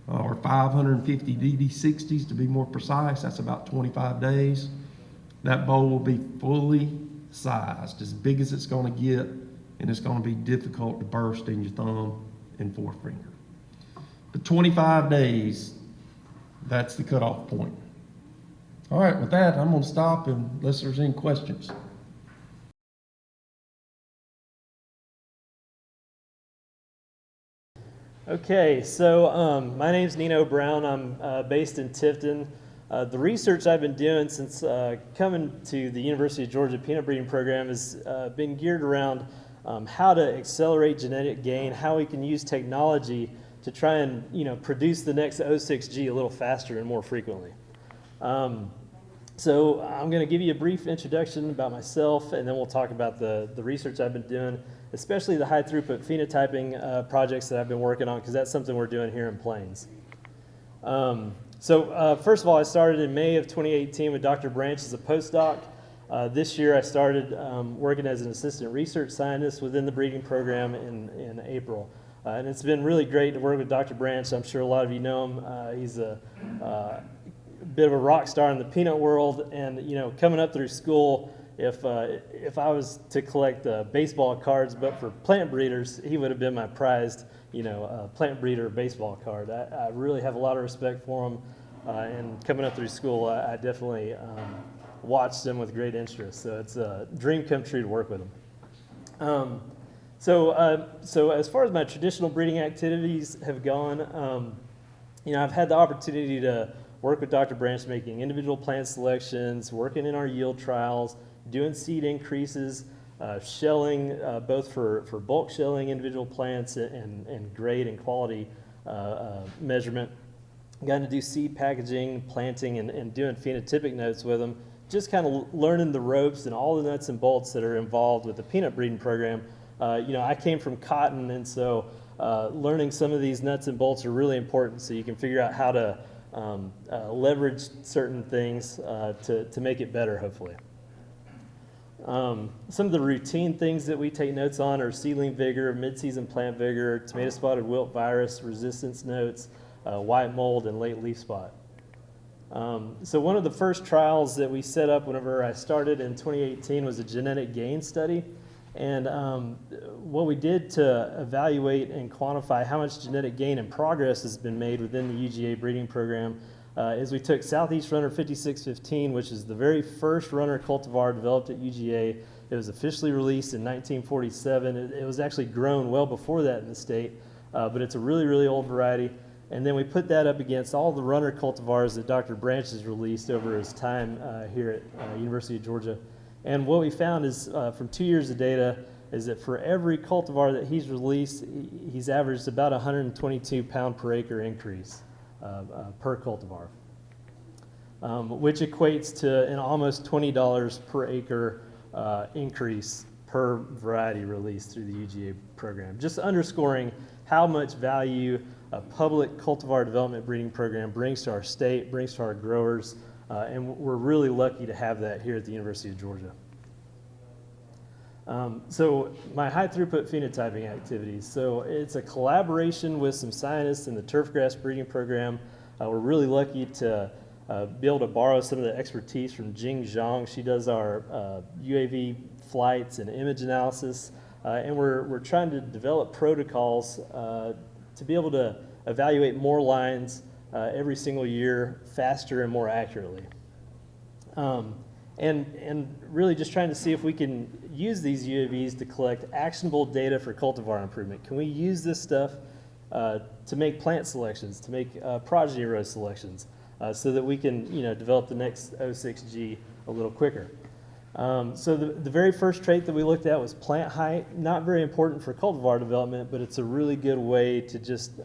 Or 550 DD60s to be more precise, that's about 25 days. That boll will be fully sized, as big as it's going to get, and it's going to be difficult to burst in your thumb and forefinger. But 25 days, that's the cutoff point. All right, with that, I'm going to stop unless there's any questions. Okay, so my name's Nino Brown. I'm based in Tifton. The research I've been doing since coming to the University of Georgia peanut breeding program has been geared around how to accelerate genetic gain, how we can use technology to try and produce the next O6G a little faster and more frequently. So I'm going to give you a brief introduction about myself, and then we'll talk about the research I've been doing, especially the high throughput phenotyping projects that I've been working on, because that's something we're doing here in Plains. So first of all, I started in May of 2018 with Dr. Branch as a postdoc. This year I started working as an assistant research scientist within the breeding program in April. And it's been really great to work with Dr. Branch. I'm sure a lot of you know him. He's a bit of a rock star in the peanut world, and coming up through school, if I was to collect baseball cards but for plant breeders, he would have been my prized plant breeder baseball card. I really have a lot of respect for him, and coming up through school, I definitely watched him with great interest. So it's a dream come true to work with him. So as far as my traditional breeding activities have gone, I've had the opportunity to work with Dr. Branch making individual plant selections, working in our yield trials, doing seed increases, shelling, both for bulk shelling individual plants and grade and quality measurement. Got to do seed packaging, planting, and doing phenotypic notes with them just kind of learning the ropes and all the nuts and bolts that are involved with the peanut breeding program. I came from cotton, and so learning some of these nuts and bolts are really important so you can figure out how to leverage certain things to make it better, hopefully. Some of the routine things that we take notes on are seedling vigor, mid-season plant vigor, tomato spotted wilt virus, resistance notes, white mold, and late leaf spot. So one of the first trials that we set up whenever I started in 2018 was a genetic gain study. And what we did to evaluate and quantify how much genetic gain and progress has been made within the UGA breeding program is we took Southeast Runner 5615, which is the very first runner cultivar developed at UGA. It was officially released in 1947. It was actually grown well before that in the state, but it's a really, really old variety. And then we put that up against all the runner cultivars that Dr. Branch has released over his time here at University of Georgia. And what we found is from 2 years of data is that for every cultivar that he's released, he's averaged about 122 pound per acre increase per cultivar, which equates to an almost $20 per acre increase per variety released through the UGA program. Just underscoring how much value a public cultivar development breeding program brings to our state, brings to our growers, and we're really lucky to have that here at the University of Georgia. So my high throughput phenotyping activities. So it's a collaboration with some scientists in the turfgrass breeding program. We're really lucky to be able to borrow some of the expertise from Jing Zhang. She does our UAV flights and image analysis, and we're trying to develop protocols to be able to evaluate more lines every single year faster and more accurately. And really just trying to see if we can use these UAVs to collect actionable data for cultivar improvement. Can we use this stuff to make plant selections, to make progeny row selections, so that we can develop the next 06G a little quicker? So the very first trait that we looked at was plant height. Not very important for cultivar development, but it's a really good way to just,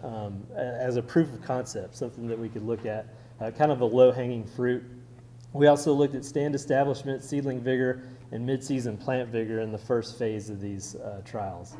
as a proof of concept, something that we could look at, kind of a low-hanging fruit. We also looked at stand establishment, seedling vigor, and mid-season plant vigor in the first phase of these trials.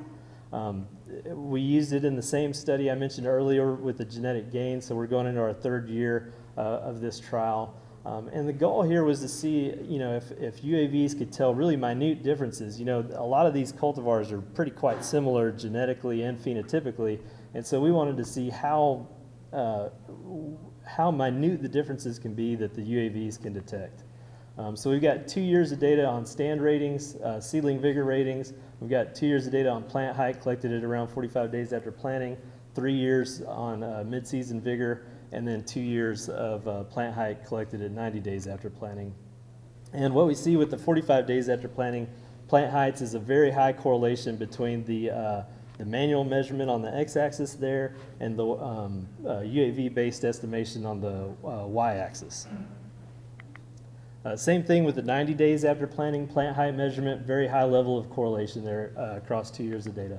We used it in the same study I mentioned earlier with the genetic gain, so we're going into our third year of this trial. And the goal here was to see, if UAVs could tell really minute differences. A lot of these cultivars are quite similar genetically and phenotypically, and so we wanted to see how minute the differences can be that the UAVs can detect. So we've got 2 years of data on stand ratings, seedling vigor ratings. We've got 2 years of data on plant height collected at around 45 days after planting, 3 years on mid-season vigor, and then 2 years of plant height collected at 90 days after planting. And what we see with the 45 days after planting, plant heights is a very high correlation between the manual measurement on the x-axis there and the UAV-based estimation on the y-axis. Same thing with the 90 days after planting, plant height measurement, very high level of correlation there across 2 years of data.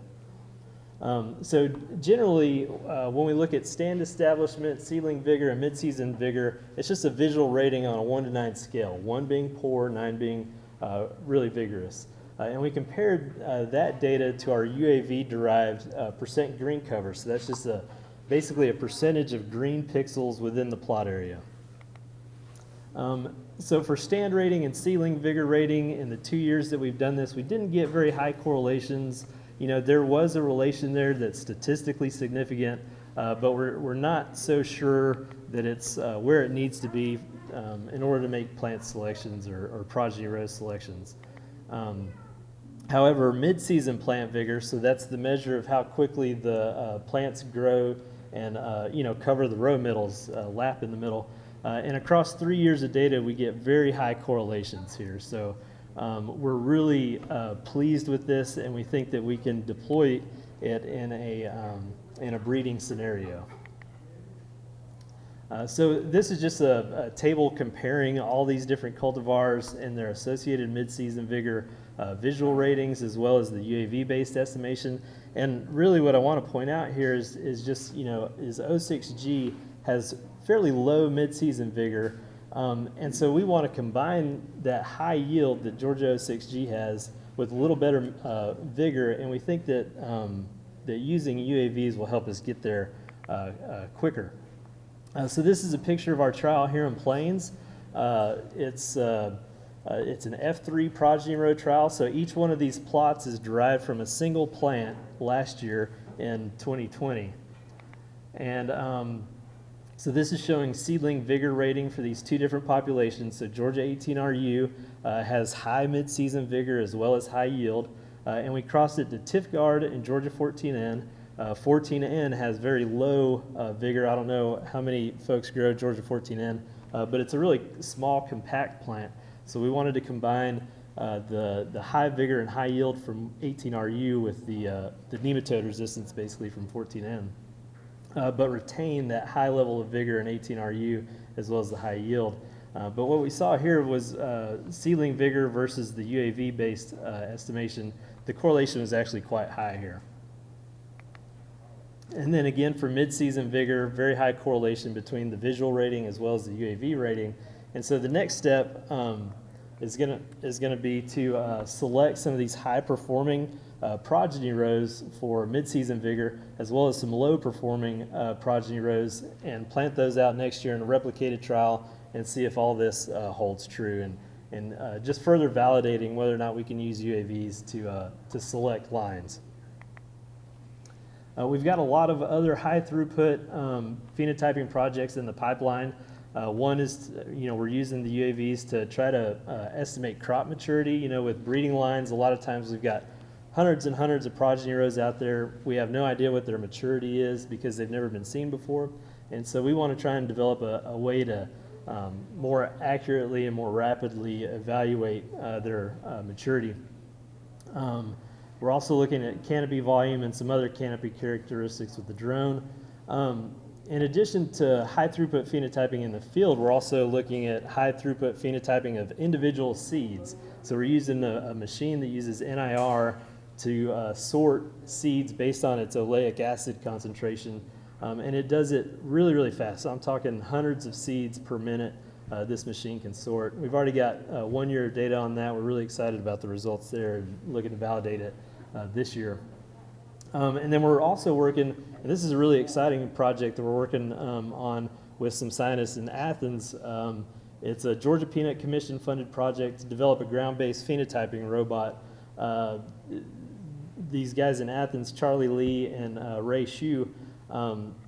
So generally, when we look at stand establishment, seedling vigor, and mid-season vigor, it's just a visual rating on a 1 to 9 scale, 1 being poor, 9 being really vigorous. And we compared that data to our UAV-derived percent green cover. So that's just basically a percentage of green pixels within the plot area. So for stand rating and seedling vigor rating, in the 2 years that we've done this, we didn't get very high correlations. There was a relation there that's statistically significant, but we're not so sure that it's where it needs to be in order to make plant selections or progeny row selections. However, mid-season plant vigor, so that's the measure of how quickly the plants grow and cover the row middles, lap in the middle. And across 3 years of data, we get very high correlations here. So we're really pleased with this, and we think that we can deploy it in a breeding scenario. So this is just a table comparing all these different cultivars and their associated mid-season vigor visual ratings, as well as the UAV-based estimation. And really what I want to point out here is just, is 06G has fairly low mid-season vigor, And so we want to combine that high yield that Georgia 06G has with a little better vigor, and we think that, that using UAVs will help us get there quicker. So this is a picture of our trial here in Plains. It's an F3 progeny row trial, so each one of these plots is derived from a single plant last year in 2020. And so this is showing seedling vigor rating for these two different populations. So Georgia 18RU has high mid-season vigor as well as high yield. And we crossed it to Tifgard and Georgia 14N. 14N has very low vigor. I don't know how many folks grow Georgia 14N, but it's a really small, compact plant. So we wanted to combine the high vigor and high yield from 18RU with the nematode resistance basically from 14N. But retain that high level of vigor in 18RU as well as the high yield. But what we saw here was seedling vigor versus the UAV-based estimation. The correlation was actually quite high here. And then again, for mid-season vigor, very high correlation between the visual rating as well as the UAV rating. And so the next step is gonna be to select some of these high-performing progeny rows for mid-season vigor, as well as some low-performing progeny rows, and plant those out next year in a replicated trial and see if all this holds true, and just further validating whether or not we can use UAVs to select lines. We've got a lot of other high-throughput phenotyping projects in the pipeline. One is, we're using the UAVs to try to estimate crop maturity. With breeding lines, a lot of times we've got hundreds and hundreds of progeny rows out there. We have no idea what their maturity is because they've never been seen before. And so we want to try and develop a way to more accurately and more rapidly evaluate their maturity. We're also looking at canopy volume and some other canopy characteristics with the drone. In addition to high throughput phenotyping in the field, we're also looking at high throughput phenotyping of individual seeds. So we're using a machine that uses NIR to sort seeds based on its oleic acid concentration. And it does it really, really fast. So I'm talking hundreds of seeds per minute this machine can sort. We've already got 1 year of data on that. We're really excited about the results there and looking to validate it this year. And then we're also working, and this is a really exciting project that we're working on with some scientists in Athens. It's a Georgia Peanut Commission funded project to develop a ground-based phenotyping robot. These guys in Athens, Charlie Lee and Ray Hsu,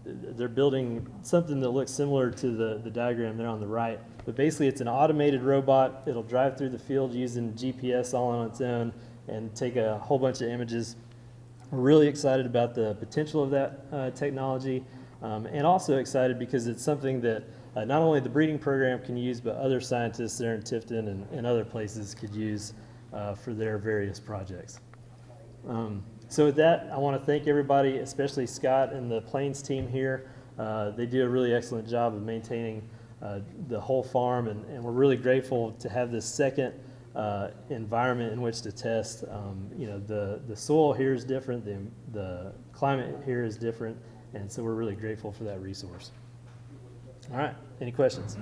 they're building something that looks similar to the diagram there on the right. But basically it's an automated robot. It'll drive through the field using GPS all on its own and take a whole bunch of images. We're really excited about the potential of that technology, and also excited because it's something that not only the breeding program can use, but other scientists there in Tifton and other places could use for their various projects. So with that, I want to thank everybody, especially Scott and the Plains team here. They do a really excellent job of maintaining the whole farm, and we're really grateful to have this second environment in which to test. The soil here is different, the climate here is different, and so we're really grateful for that resource. All right, any questions?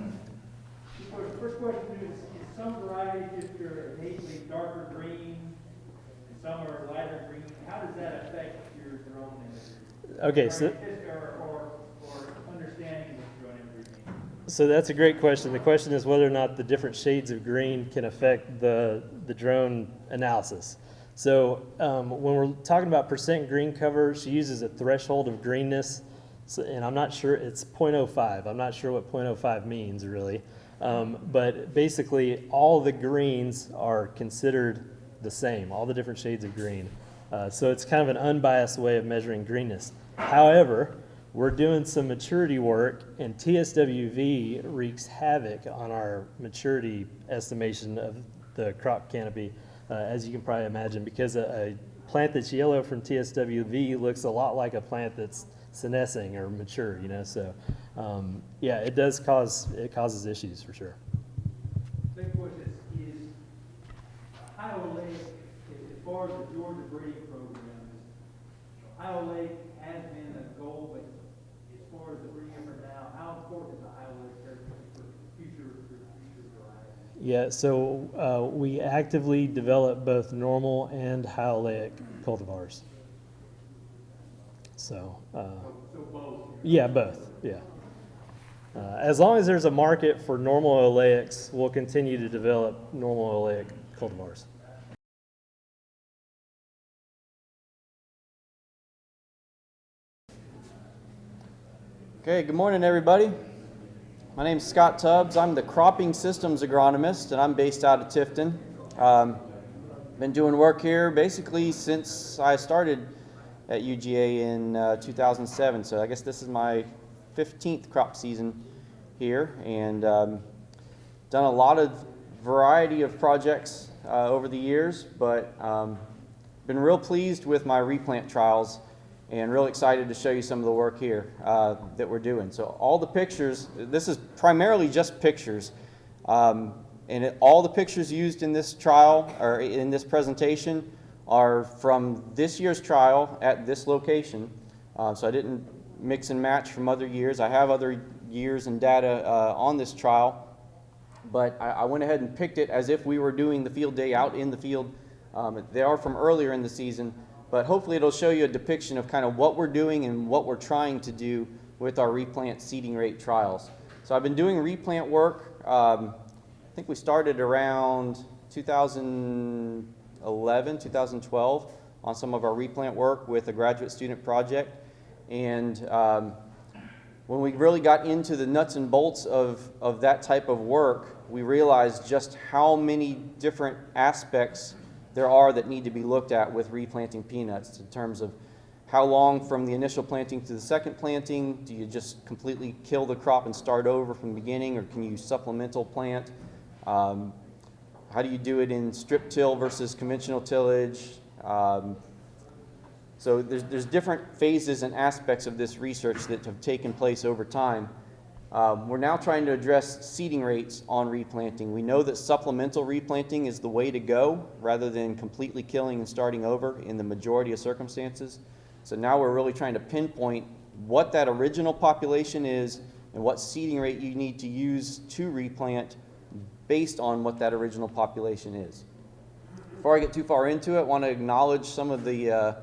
First question is some varieties just are innately darker green, and some are lighter green. How does that affect your drone imagery? Okay, so or understanding of drone imagery? So that's a great question. The question is whether or not the different shades of green can affect the drone analysis. So when we're talking about percent green cover, she uses a threshold of greenness, and I'm not sure, it's 0.05. I'm not sure what 0.05 means really. But basically all the greens are considered the same, all the different shades of green. So it's kind of an unbiased way of measuring greenness. However, we're doing some maturity work, and TSWV wreaks havoc on our maturity estimation of the crop canopy, as you can probably imagine, because a plant that's yellow from TSWV looks a lot like a plant that's senescing or mature, So, yeah, it causes issues for sure. Second question is Ohio Lake, as far as the Georgia breeding program, Ohio Lake has been a goal, but as far as the breeding for now, how important is Ohio Lake for future Yeah, so we actively develop both normal and high oleic cultivars. So, yeah, both, yeah. As long as there's a market for normal oleics, we'll continue to develop normal oleic cultivars. Okay, good morning, everybody. My name is Scott Tubbs. I'm the cropping systems agronomist, and I'm based out of Tifton. Been doing work here basically since I started at UGA in 2007. So I guess this is my 15th crop season here, and done a lot of variety of projects over the years, but been real pleased with my replant trials and real excited to show you some of the work here that we're doing. So all the pictures, this is primarily just pictures, and all the pictures used in this trial, or in this presentation, are from this year's trial at this location. So I didn't mix and match from other years. I have other years and data on this trial, but I went ahead and picked it as if we were doing the field day out in the field. They are from earlier in the season, but hopefully it'll show you a depiction of kind of what we're doing and what we're trying to do with our replant seeding rate trials. So I've been doing replant work. I think we started around 2011, 2012 on some of our replant work with a graduate student project. And when we really got into the nuts and bolts of that type of work, we realized just how many different aspects there are that need to be looked at with replanting peanuts in terms of how long from the initial planting to the second planting. Do you just completely kill the crop and start over from the beginning, or can you supplemental plant? How do you do it in strip till versus conventional tillage? So there's different phases and aspects of this research that have taken place over time. We're now trying to address seeding rates on replanting. We know that supplemental replanting is the way to go rather than completely killing and starting over in the majority of circumstances. So now we're really trying to pinpoint what that original population is and what seeding rate you need to use to replant based on what that original population is. Before I get too far into it, I want to acknowledge some of the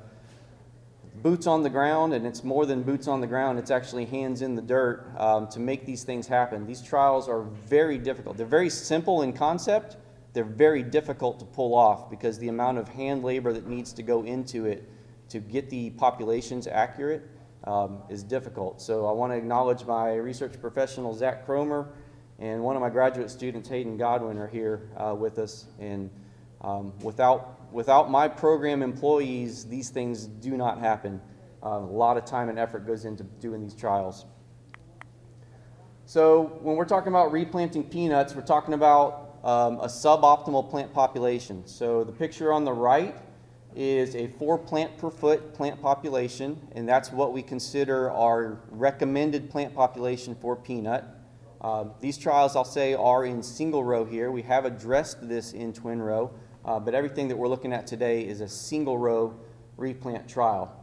boots on the ground, and it's more than boots on the ground, it's actually hands in the dirt to make these things happen. These trials are very difficult. They're very simple in concept. They're very difficult to pull off because the amount of hand labor that needs to go into it to get the populations accurate is difficult. So I want to acknowledge my research professional, Zach Cromer, and one of my graduate students, Hayden Godwin, are here with us. And without my program employees, these things do not happen. A lot of time and effort goes into doing these trials. So when we're talking about replanting peanuts, we're talking about a suboptimal plant population. So the picture on the right is a 4 plant per foot plant population, and that's what we consider our recommended plant population for peanut. These trials, I'll say, are in single row here. We have addressed this in twin row. But everything that we're looking at today is a single row replant trial.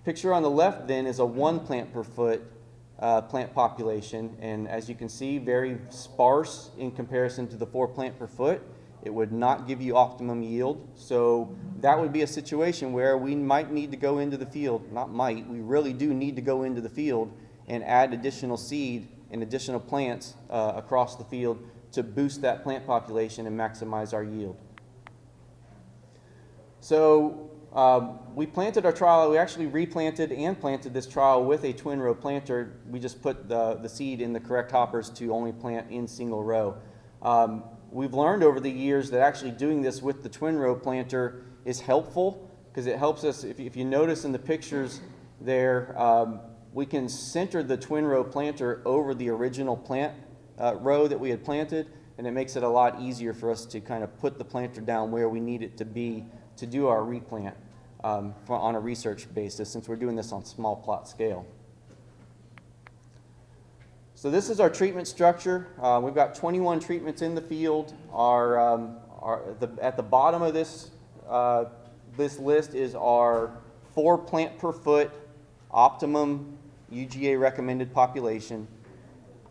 Picture on the left then is a 1 plant per foot plant population, and as you can see, very sparse in comparison to the 4 plant per foot. It would not give you optimum yield, so that would be a situation where we might need to go into the field, not might, we really do need to go into the field and add additional seed and additional plants across the field to boost that plant population and maximize our yield. So we planted our trial. We actually replanted and planted this trial with a twin row planter. We just put the seed in the correct hoppers to only plant in single row. We've learned over the years that actually doing this with the twin row planter is helpful because it helps us. If you notice in the pictures there, we can center the twin row planter over the original plant row that we had planted, and it makes it a lot easier for us to kind of put the planter down where we need it to be to do our replant on a research basis, since we're doing this on small plot scale. So this is our treatment structure. We've got 21 treatments in the field. At the bottom of this list is our 4 plant per foot optimum UGA recommended population.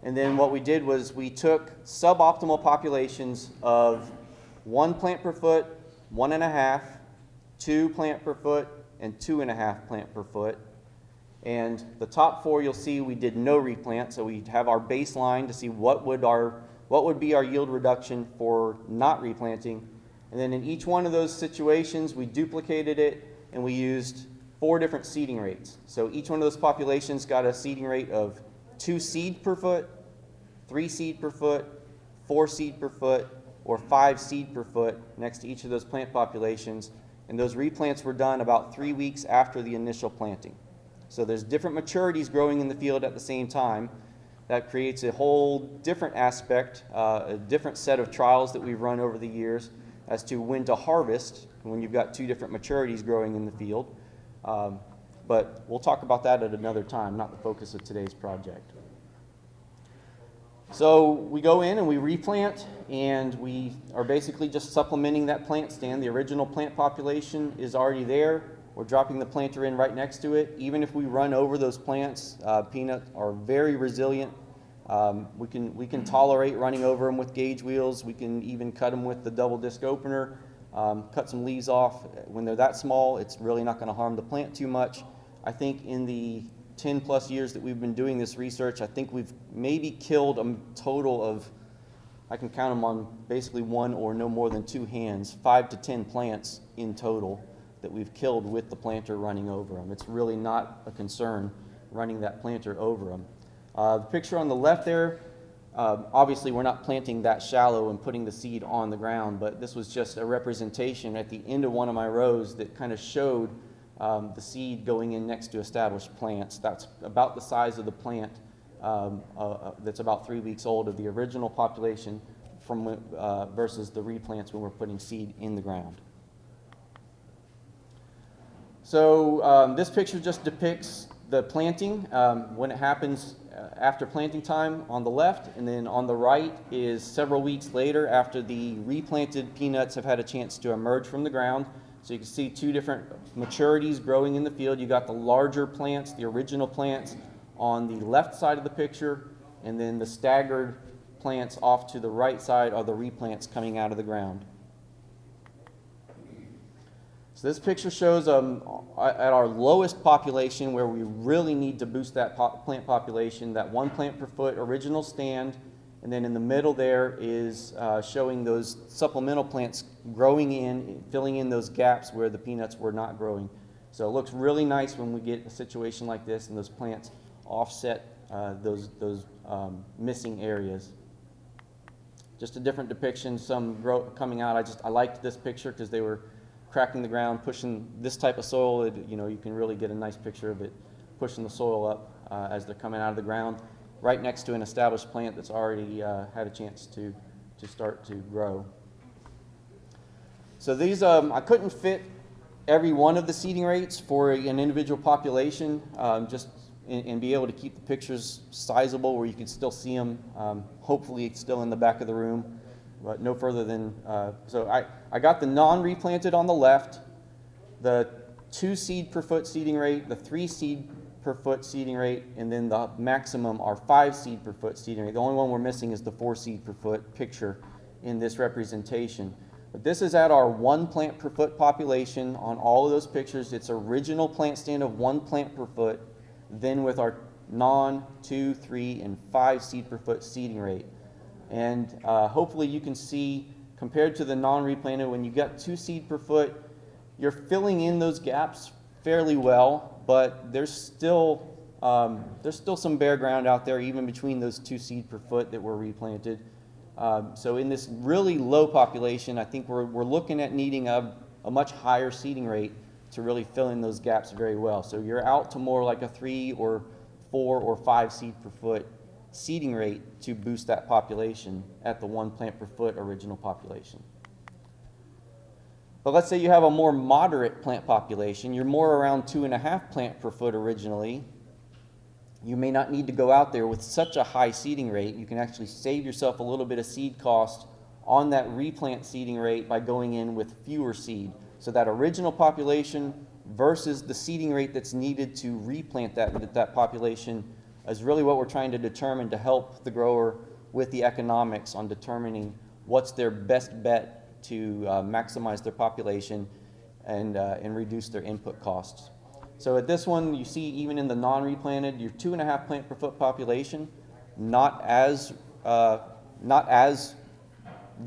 And then what we did was we took suboptimal populations of 1 plant per foot, 1.5, 2 plant per foot, and 2.5 plant per foot. And the top 4 you'll see we did no replant, so we have our baseline to see what would be our yield reduction for not replanting. And then in each one of those situations we duplicated it and we used 4 different seeding rates. So each one of those populations got a seeding rate of 2 seed per foot, 3 seed per foot, 4 seed per foot, or 5 seed per foot next to each of those plant populations. And those replants were done about 3 weeks after the initial planting. So there's different maturities growing in the field at the same time. That creates a whole different aspect, a different set of trials that we've run over the years as to when to harvest when you've got 2 different maturities growing in the field. But we'll talk about that at another time, not the focus of today's project. So we go in and we replant, and we are basically just supplementing that plant stand. The original plant population is already there. We're dropping the planter in right next to it. Even if we run over those plants, peanuts are very resilient. We can tolerate running over them with gauge wheels. We can even cut them with the double disc opener, cut some leaves off. When they're that small, it's really not going to harm the plant too much. I think in the 10 plus years that we've been doing this research, I think we've maybe killed a total of, I can count them on basically 1 or no more than 2 hands, 5 to 10 plants in total that we've killed with the planter running over them. It's really not a concern running that planter over them. The picture on the left there, obviously we're not planting that shallow and putting the seed on the ground, but this was just a representation at the end of one of my rows that kind of showed the seed going in next to established plants. That's about the size of the plant that's about 3 weeks old of the original population from versus the replants when we're putting seed in the ground. So this picture just depicts the planting when it happens after planting time on the left, and then on the right is several weeks later after the replanted peanuts have had a chance to emerge from the ground. So you can see 2 different maturities growing in the field. You got the larger plants, the original plants, on the left side of the picture, and then the staggered plants off to the right side are the replants coming out of the ground. So this picture shows at our lowest population where we really need to boost that plant population, that 1 plant per foot original stand, and then in the middle there is showing those supplemental plants growing in, filling in those gaps where the peanuts were not growing. So it looks really nice when we get a situation like this and those plants offset those missing areas. Just a different depiction, some coming out. I liked this picture because they were cracking the ground, pushing this type of soil. You can really get a nice picture of it pushing the soil up as they're coming out of the ground, right next to an established plant that's already had a chance to start to grow. So these, I couldn't fit every one of the seeding rates for an individual population, and be able to keep the pictures sizable where you can still see them, hopefully still in the back of the room, but no further than, so I got the non-replanted on the left, the 2 seed per foot seeding rate, the 3 seed per foot seeding rate, and then the maximum are 5 seed per foot seeding rate. The only one we're missing is the 4 seed per foot picture in this representation. But this is at our 1 plant per foot population on all of those pictures. It's original plant stand of 1 plant per foot, then with our non, 2, 3, and 5 seed per foot seeding rate. And hopefully you can see, compared to the non-replanted, when you got 2 seed per foot, you're filling in those gaps fairly well, but there's still some bare ground out there even between those 2 seed per foot that were replanted. So in this really low population, I think we're looking at needing a much higher seeding rate to really fill in those gaps very well. So you're out to more like a 3 or 4 or 5 seed per foot seeding rate to boost that population at the 1 plant per foot original population. But let's say you have a more moderate plant population. You're more around 2.5 plant per foot originally. You may not need to go out there with such a high seeding rate. You can actually save yourself a little bit of seed cost on that replant seeding rate by going in with fewer seed. So that original population versus the seeding rate that's needed to replant that population is really what we're trying to determine to help the grower with the economics on determining what's their best bet to maximize their population and reduce their input costs. So at this one, you see even in the non-replanted, your 2.5 plant per foot population, not as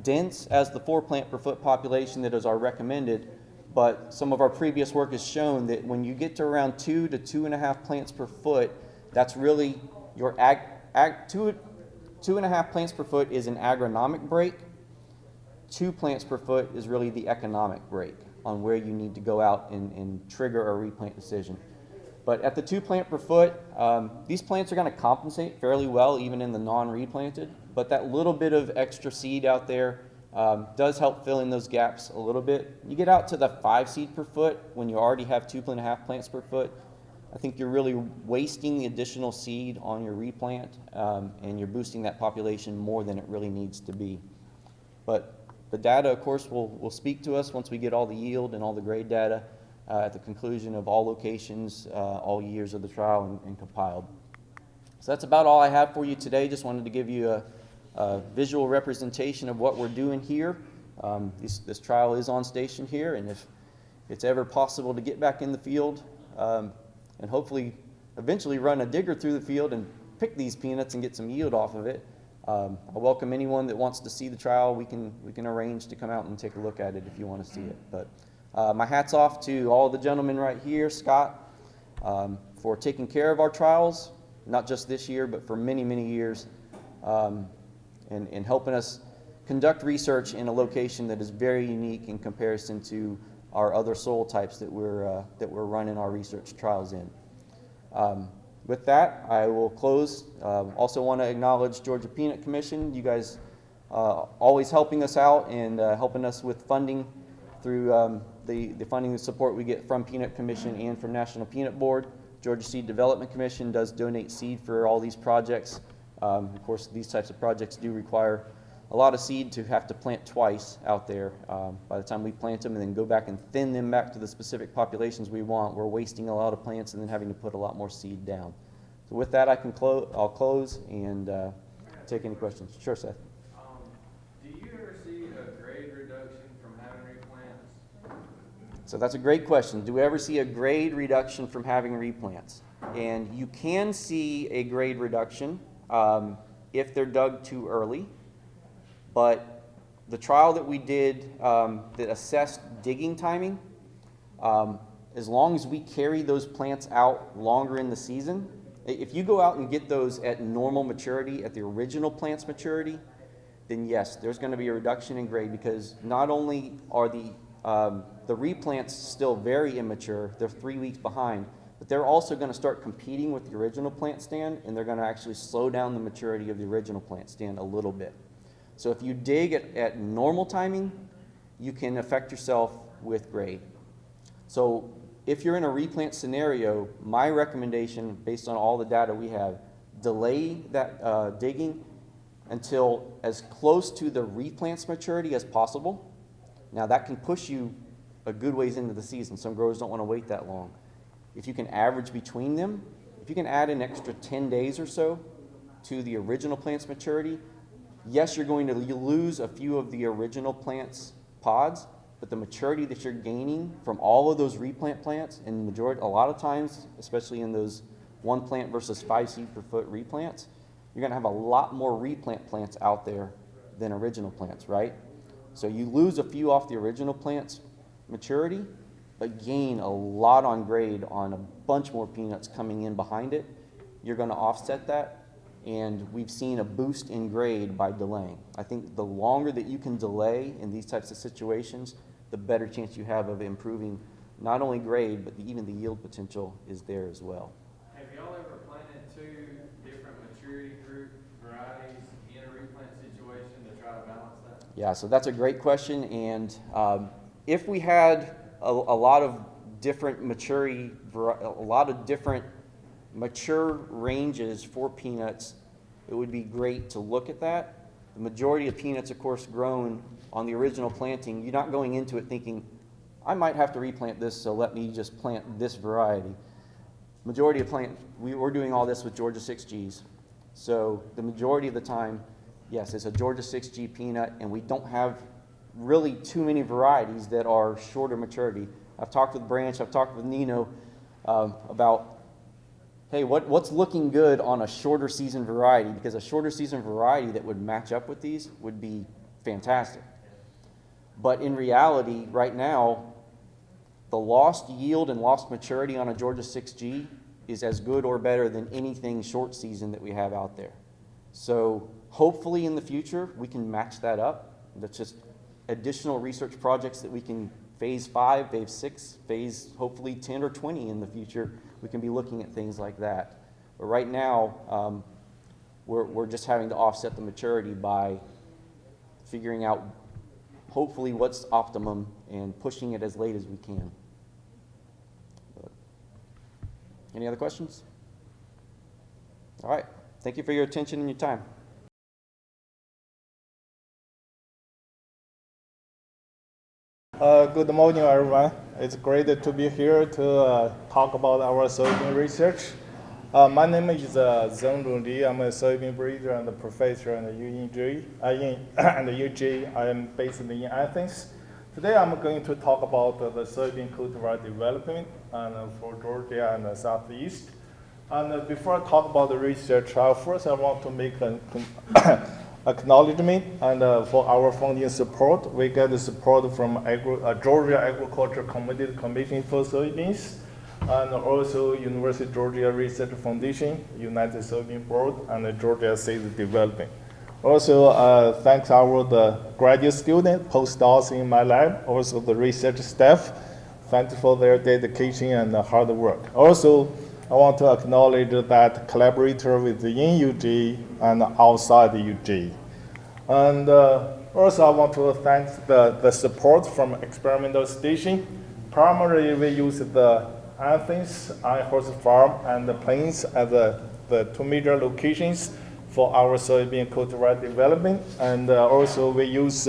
dense as the 4 plant per foot population that is our recommended, but some of our previous work has shown that when you get to around 2 to 2.5 plants per foot, that's really your 2.5 plants per foot is an agronomic break. 2 plants per foot is really the economic break on where you need to go out and trigger a replant decision. But at the 2 plant per foot, these plants are going to compensate fairly well even in the non-replanted, but that little bit of extra seed out there does help fill in those gaps a little bit. You get out to the 5 seed per foot when you already have 2.5 plants per foot, I think you're really wasting the additional seed on your replant, and you're boosting that population more than it really needs to be. But the data, of course, will speak to us once we get all the yield and all the grade data at the conclusion of all locations, all years of the trial and compiled. So that's about all I have for you today. Just wanted to give you a visual representation of what we're doing here. This trial is on station here, and if it's ever possible to get back in the field and hopefully eventually run a digger through the field and pick these peanuts and get some yield off of it, I welcome anyone that wants to see the trial. We can arrange to come out and take a look at it if you want to see it. But my hat's off to all the gentlemen right here, Scott, for taking care of our trials, not just this year, but for many, many years, and helping us conduct research in a location that is very unique in comparison to our other soil types that we're running our research trials in. With that, I will close. Also want to acknowledge Georgia Peanut Commission. You guys always helping us out and helping us with funding through the funding and support we get from Peanut Commission and from National Peanut Board. Georgia Seed Development Commission does donate seed for all these projects. Of course, these types of projects do require a lot of seed to have to plant twice out there. By the time we plant them and then go back and thin them back to the specific populations we want, we're wasting a lot of plants and then having to put a lot more seed down. So with that, I'll close and take any questions. Sure, Seth. Do you ever see a grade reduction from having replants? So that's a great question. Do we ever see a grade reduction from having replants? And you can see a grade reduction if they're dug too early. But the trial that we did that assessed digging timing, as long as we carry those plants out longer in the season, if you go out and get those at normal maturity, at the original plant's maturity, then yes, there's going to be a reduction in grade, because not only are the replants still very immature, they're 3 weeks behind, but they're also going to start competing with the original plant stand, and they're going to actually slow down the maturity of the original plant stand a little bit. So if you dig at normal timing, you can affect yourself with grade. So if you're in a replant scenario, my recommendation, based on all the data we have, delay that digging until as close to the replant's maturity as possible. Now that can push you a good ways into the season. Some growers don't want to wait that long. If you can average between them, if you can add an extra 10 days or so to the original plant's maturity, yes, you're going to lose a few of the original plant's pods, but the maturity that you're gaining from all of those replant plants, and majority, a lot of times, especially in those 1 plant versus 5 seed per foot replants, you're going to have a lot more replant plants out there than original plants, right? So you lose a few off the original plant's maturity, but gain a lot on grade on a bunch more peanuts coming in behind it. You're going to offset that. And we've seen a boost in grade by delaying. I think the longer that you can delay in these types of situations, the better chance you have of improving not only grade, but even the yield potential is there as well. Have y'all ever planted 2 different maturity group varieties in a replant situation to try to balance that? Yeah, so that's a great question. And if we had a lot of different maturity, a lot of different mature ranges for peanuts, it would be great to look at that. The majority of peanuts, of course, grown on the original planting. You're not going into it thinking, I might have to replant this, so let me just plant this variety. majority of we're doing all this with Georgia 6Gs. So the majority of the time, yes, it's a Georgia 6G peanut, and we don't have really too many varieties that are shorter maturity. I've talked with Branch, I've talked with Nino about, hey, what's looking good on a shorter season variety? Because a shorter season variety that would match up with these would be fantastic. But in reality, right now, the lost yield and lost maturity on a Georgia 6G is as good or better than anything short season that we have out there. So hopefully in the future, we can match that up. That's just additional research projects that we can phase 5, phase 6, phase hopefully 10 or 20 in the future. We can be looking at things like that. But right now, we're just having to offset the maturity by figuring out hopefully what's optimum and pushing it as late as we can. But any other questions? All right. Thank you for your attention and your time. Good morning, everyone. It's great to be here to talk about our soybean research. My name is Zheng Rongji. I'm a soybean breeder and a professor at UNJ. I am based in Athens. Today, I'm going to talk about the soybean cultivar development for Georgia and the Southeast. And before I talk about the research, first I want to make an acknowledgement and for our funding support. We get the support from Georgia Agriculture Committee Commission for Soybeans, and also University of Georgia Research Foundation, United Soybean Board, and the Georgia Seed Development. Also, thanks the graduate student, postdocs in my lab, also the research staff. Thanks for their dedication and hard work. Also, I want to acknowledge that collaborator within UG and outside UG. And also I want to thank the support from experimental station. Primarily we use the Athens, Iron Horse Farm, and the Plains as the two major locations for our soybean cultivar development. And also we use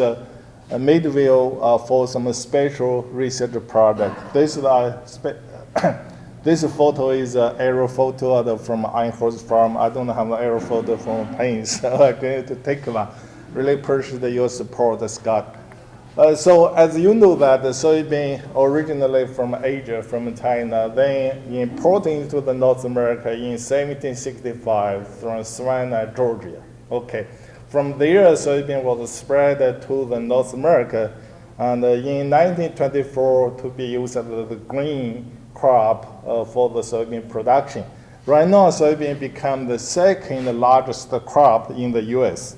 Midville for some special research project. This photo is an aerial photo from Iron Horse Farm. I don't have an aerial photo from Plains, so I'm going to take one. Really appreciate your support, Scott. So as you know that the soybean originally from Asia, from China, then imported into the North America in 1765 from Savannah, Georgia. Okay. From there, soybean was spread to the North America, and in 1924 to be used as the green crop for the soybean production. Right now, soybean become the second largest crop in the U.S.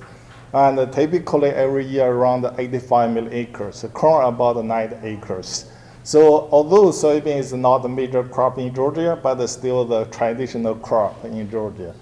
And typically every year around 85 million acres, corn about 9 acres. So although soybean is not a major crop in Georgia, but still the traditional crop in Georgia.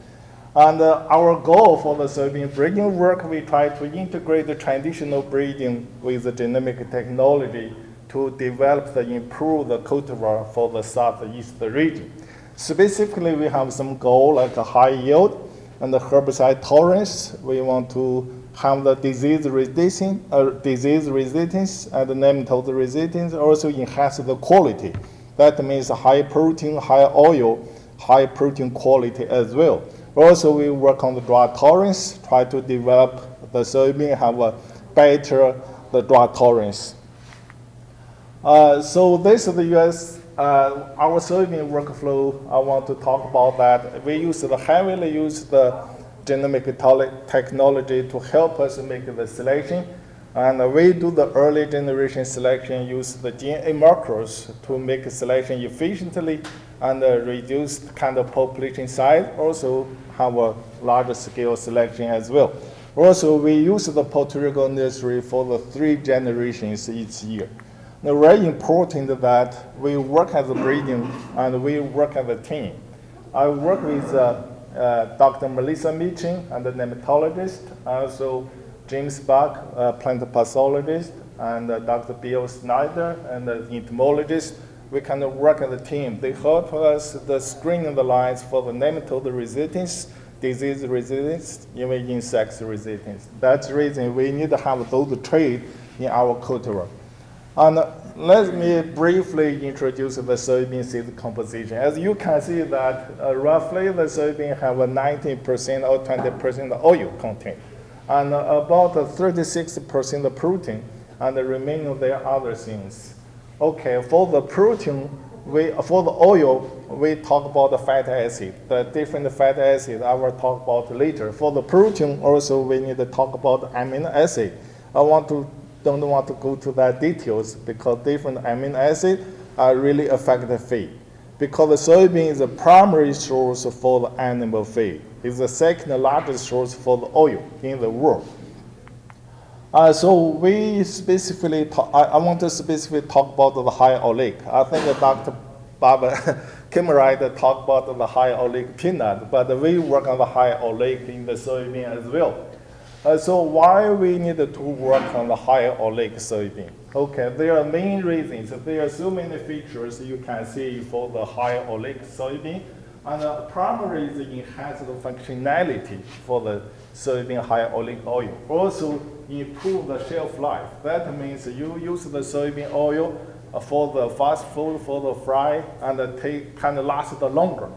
And our goal for the soybean breeding work, we try to integrate the traditional breeding with the genomic technology to develop and improve the cultivar for the Southeast region. Specifically, we have some goal like a high yield and the herbicide tolerance. We want to have the disease resistance and the nematode resistance, also enhance the quality. That means high protein, high oil, high protein quality as well. Also, we work on the drought tolerance, try to develop the soybean have a better the drought tolerance. So this is the US, our soybean workflow. I want to talk about that. We heavily use the genomic technology to help us make the selection. And we do the early generation selection, use the DNA markers to make a selection efficiently and reduce kind of population size. Also have a larger scale selection as well. Also, we use the Puerto Rico nursery for the 3 generations each year. Now, very important that we work as a breeding and we work as a team. I work with Dr. Melissa Meacham, and the nematologist, also James Buck, plant pathologist, and Dr. Bill Snyder, and the entomologist. We kind of work as a team. They help us the screening the lines for the nematode resistance, disease resistance, even insect resistance. That's the reason we need to have those traits in our cultivar. And let me briefly introduce the soybean seed composition. As you can see that roughly the soybean have a 19% or 20% oil content, and about 36% protein, and the remaining there are other things. Okay, for the protein, for the oil, we talk about the fat acid. The different fat acid I will talk about later. For the protein, also we need to talk about amino acid. Don't want to go to that details because different amino acids really affect the feed. Because the soybean is the primary source for the animal feed. It's the second largest source for the oil in the world. So we specifically, I want to specifically talk about the high oleic. I think that Dr. Barbara Kimmerer talked about the high oleic peanut, but we work on the high oleic in the soybean as well. So why we need to work on the high oleic soybean? Okay, there are main reasons. There are so many features you can see for the high oleic soybean. And the primary is enhance the functionality for the soybean high oleic oil. Also improve the shelf life. That means you use the soybean oil for the fast food, for the fry, and can last longer.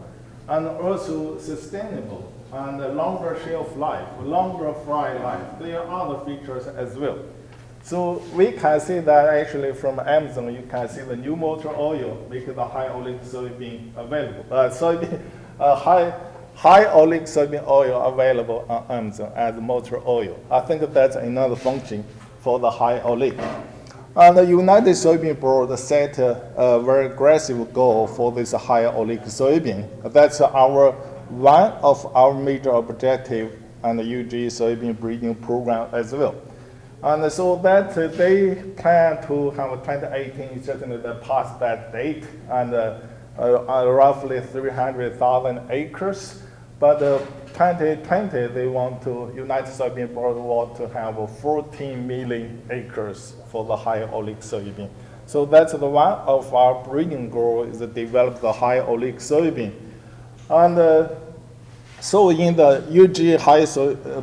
And also sustainable and longer shelf life, longer fry life. There are other features as well. So we can see that actually from Amazon, you can see the new motor oil making the high oleic soybean available. High oleic soybean oil available on Amazon as motor oil. I think that's another function for the high oleic. And the United Soybean Board set a very aggressive goal for this high oleic soybean. That's one of our major objectives and the UG soybean breeding program as well. And so that they plan to have 2018, certainly they passed that date, and roughly 300,000 acres. But 2020, they want to, United Soybean Board want to have 14 million acres for the high oleic soybean. So that's the one of our breeding goal is to develop the high oleic soybean. And so in the UG high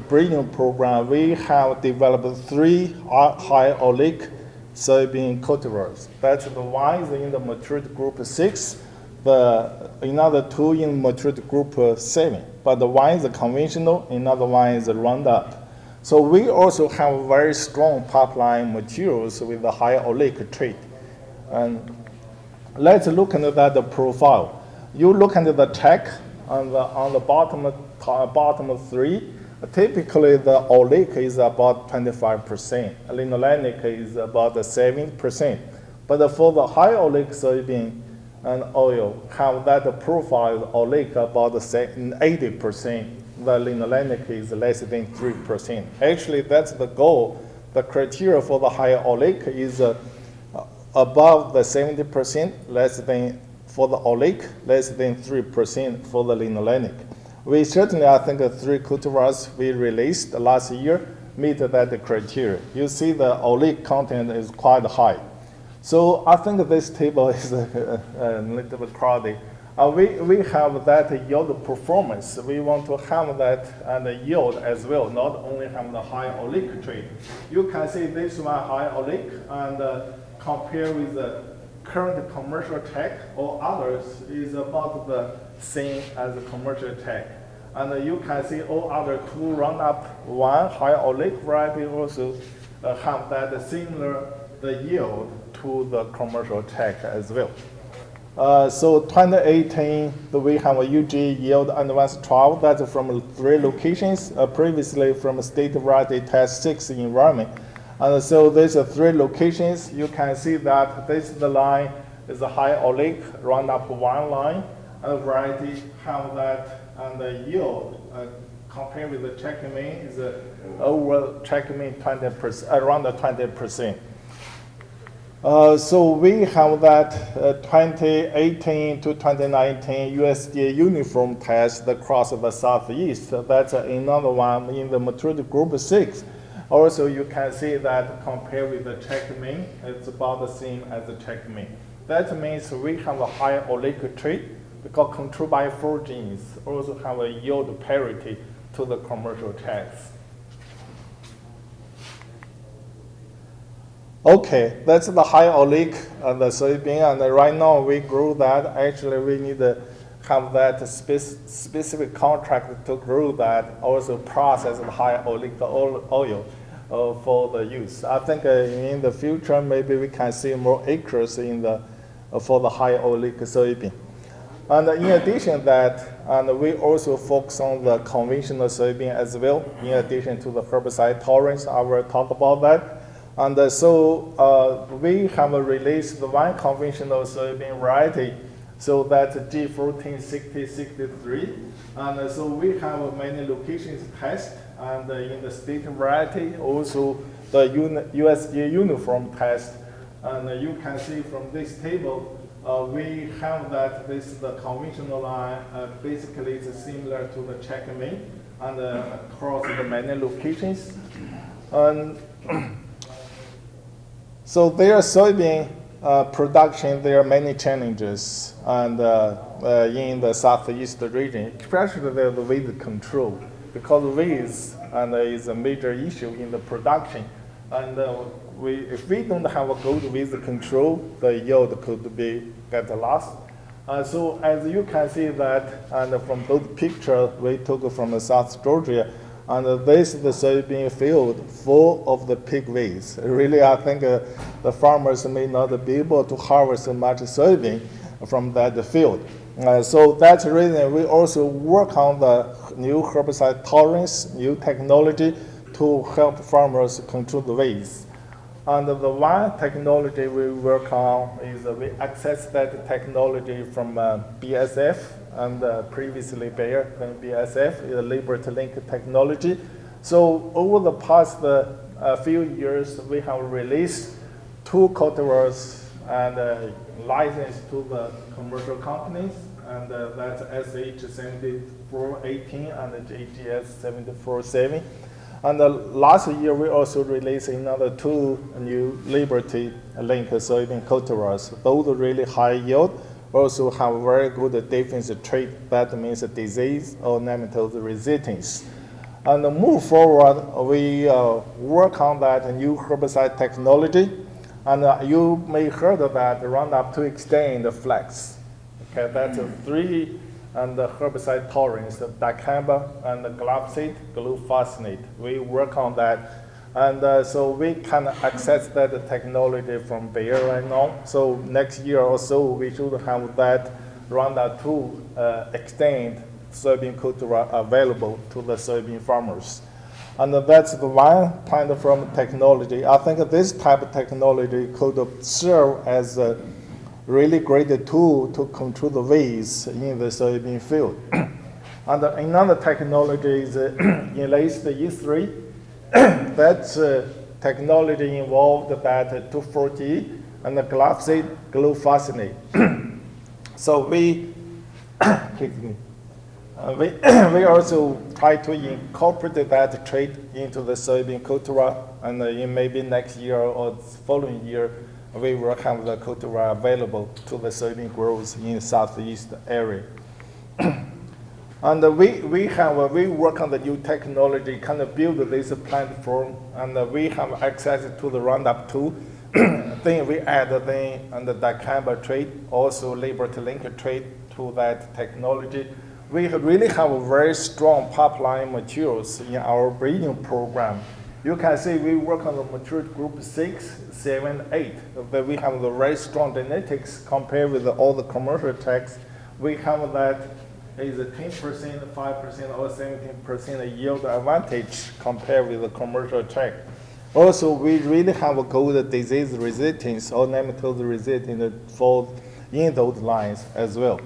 breeding program, we have developed 3 high oleic soybean cultivars. That's the one is in the matured group 6, another 2 in matured group 7. But the one is conventional, another one is Roundup. So we also have very strong pipeline materials with the high oleic trait. And let's look at that profile. You look at the tag on the bottom 3. Typically, the oleic is about 25%. Linolenic is about 7%. But for the high oleic soybean and oil, have that profile oleic about 80%. The linolenic is less than 3%. Actually, that's the goal. The criteria for the high oleic is above the 70%, less than for the oleic, less than 3% for the linolenic. We certainly, I think, 3 cultivars we released last year meet that criteria. You see the oleic content is quite high. So I think this table is a little bit crowded. We have that yield performance. We want to have that and the yield as well, not only have the high oleic trait. You can see this one high oleic and compare with the current commercial tech or others is about the same as the commercial tech. And you can see all other 2 Roundup 1 high oleic variety also have that similar the yield to the commercial tech as well. So 2018, we have a UG yield advanced trial that's from 3 locations, previously from state variety test 6 environment. And so there's 3 locations. You can see that this is the line is a high oleic Roundup 1 line, and variety have that and the yield compared with the check mean is over check mean 20%, around 20%. So we have that 2018 to 2019 USDA uniform test across the Southeast. That's another one in the matured group 6. Also, you can see that compared with the check mean, it's about the same as the check mean. That means we have a higher oleic trait because controlled by 4 genes also have a yield parity to the commercial checks. Okay, that's the high oleic the soybean, and right now we grow that. Actually, we need to have that specific contract to grow that, also process the high oleic oil for the use. I think in the future, maybe we can see more acres in the for the high oleic soybean. And in addition to that, and we also focus on the conventional soybean as well, in addition to the herbicide tolerance. I will talk about that. And so we have released one conventional soybean variety, so that's G146063. And so we have many locations test, and in the state variety, also the USDA uniform test. And you can see from this table, we have that this the conventional line basically is similar to the checkmate and across the many locations. And so their soybean production, there are many challenges, and in the southeast region, especially the weed control, because weeds is a major issue in the production. And if we don't have a good weed control, the yield could get lost. So as you can see that, and from those pictures we took from South Georgia, and this is the soybean field full of the pig weeds. Really, I think the farmers may not be able to harvest much soybean from that field. So that's the reason we also work on the new herbicide tolerance, new technology to help farmers control the weeds. And the one technology we work on is we access that technology from BSF, and previously Bayer and BSF is a labor to link technology. So over the past few years, we have released 2 cultivars and licensed to the commercial companies, and that's SH7418 and JGS7470. And last year, we also released another 2 new Liberty Link soybean cultivars. Those are really high yield, also have very good defensive trait. That means disease or nematode resistance. And move forward, we work on that new herbicide technology. And you may heard of that Roundup to extend the flex. Okay, that's 3 and the herbicide tolerance, the dicamba and the glyphosate, glufosinate. We work on that. And so we can access that technology from Bayer right now. So next year or so, we should have that Roundup 2 extend soybean cultivar available to the soybean farmers. And that's the one kind of from technology. I think this type of technology could serve as a really great tool to control the weeds in the soybean field. And another technology is enlaced E3. That's technology involved that 2,4-D and the glyphosate, glufosinate. So we also try to incorporate that trait into the soybean cultivar, and in maybe next year or following year, we will have the cultivar available to the soybean growers in the southeast area. And we work on the new technology, kind of build this platform, and we have access to the Roundup 2. Then we add and the dicamba trait, also labor to link trait to that technology. We really have a very strong pipeline materials in our breeding program. You can see we work on the mature group 6, 7, 8. But we have the very strong genetics compared with all the commercial techs. We have that is a 10%, 5%, or 17% yield advantage compared with the commercial tech. Also, we really have a good disease resistance or nematode resistance for in those lines as well.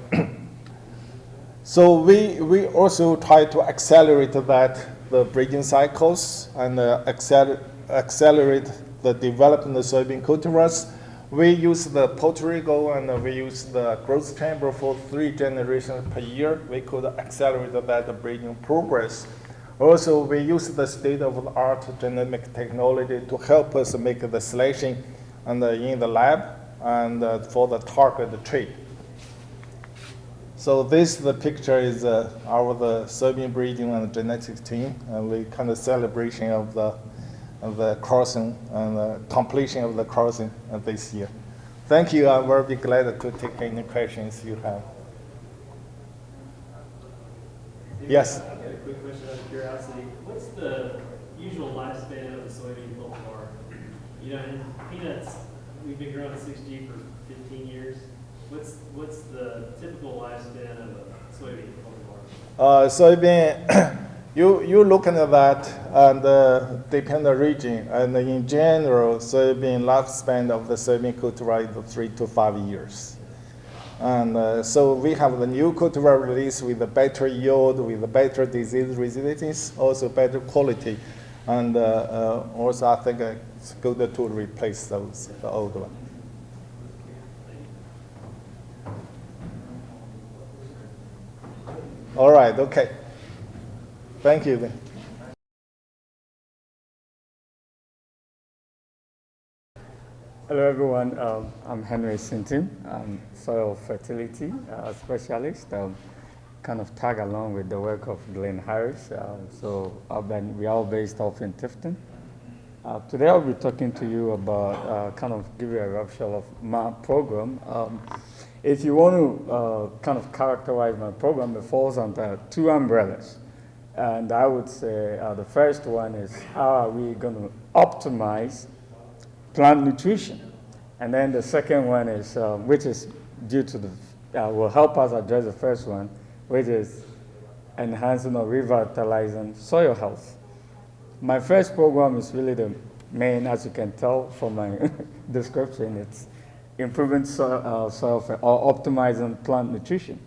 So we also try to accelerate the breeding cycles and accelerate the development of soybean cultivars. We use the Portorigo and we use the growth chamber for 3 generations per year. We could accelerate that breeding progress. Also, we use the state-of-the-art genetic technology to help us make the selection and in the lab and for the target trait. So this the picture is the soybean breeding and genetics team, and we kind of celebration of the the crossing and the completion of the crossing this year. Thank you. I will be glad to take any questions you have. Yes. I've got a quick question out of curiosity. What's the usual lifespan of a soybean cultivar? You know, in peanuts, we've been growing 6G for 15 years. What's the typical lifespan of a soybean cultivar? Soybean, you looking at that and depend on the region. And in general, soybean lifespan of the soybean cultivar is 3 to 5 years. And so we have the new cultivar release with the better yield, with the better disease resistance, also better quality. And also I think it's good to replace those, the old one. All right, okay. Thank you then. Hello everyone, I'm Henry Sintin. I'm soil fertility specialist. Kind of tag along with the work of Glenn Harris. We are all based off in Tifton. Today I'll be talking to you about kind of give you a rough shell of my program. If you want to kind of characterize my program, it falls under two umbrellas. And I would say the first one is how are we going to optimize plant nutrition. And then the second one is, which is due to the, will help us address the first one, which is enhancing or revitalizing soil health. My first program is really the main, as you can tell from my description, it's improving soil or optimizing plant nutrition.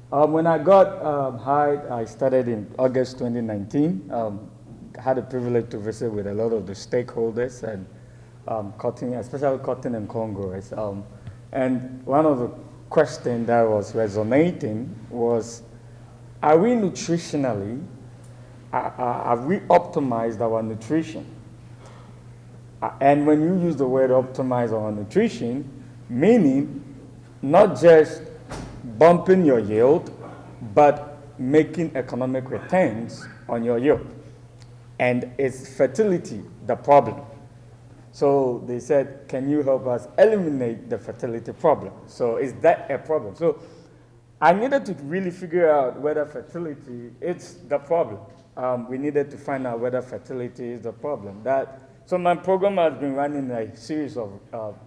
When I got hired, I started in August 2019. Had the privilege to visit with a lot of the stakeholders and especially cotton and corn growers. And one of the questions that was resonating was, are we nutritionally, have we optimized our nutrition? And when you use the word optimize our nutrition, meaning not just bumping your yield, but making economic returns on your yield. And is fertility the problem? So they said, can you help us eliminate the fertility problem? So is that a problem? So I needed to really figure out whether fertility is the problem. We needed to find out whether fertility is the problem. So my program has been running a series of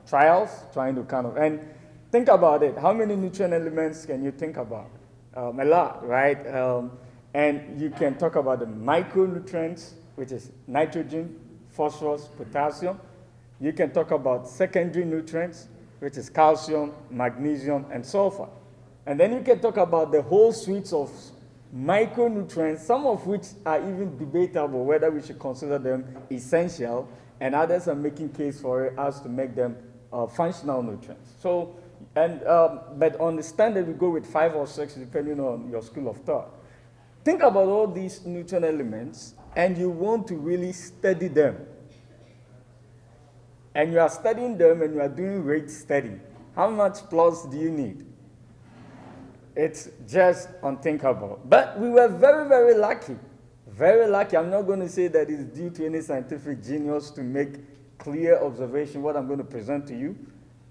trials, trying to kind of, and think about it. How many nutrient elements can you think about? A lot, right? And you can talk about the micronutrients, which is nitrogen, phosphorus, potassium. You can talk about secondary nutrients, which is calcium, magnesium, and sulfur. And then you can talk about the whole suite of micronutrients, some of which are even debatable whether we should consider them essential, and others are making case for us to make them functional nutrients. So, but on the standard, we go with 5 or 6, depending on your school of thought. Think about all these nutrient elements, and you want to really study them. And you are studying them, and you are doing rate study. How much plus do you need? It's just unthinkable. But we were very, very lucky. Very lucky. I'm not going to say that it's due to any scientific genius to make clear observation what I'm going to present to you.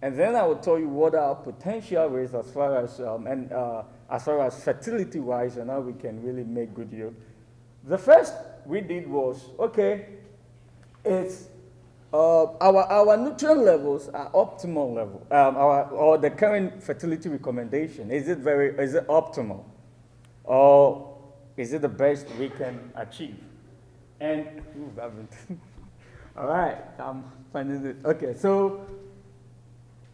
And then I will tell you what our potential is as far as fertility-wise and how we can really make good yield. The first we did was, okay, it's our nutrient levels are optimal level. Or the current fertility recommendation, is it optimal? Or is it the best we can achieve? And, all right, I'm finding it. Okay, so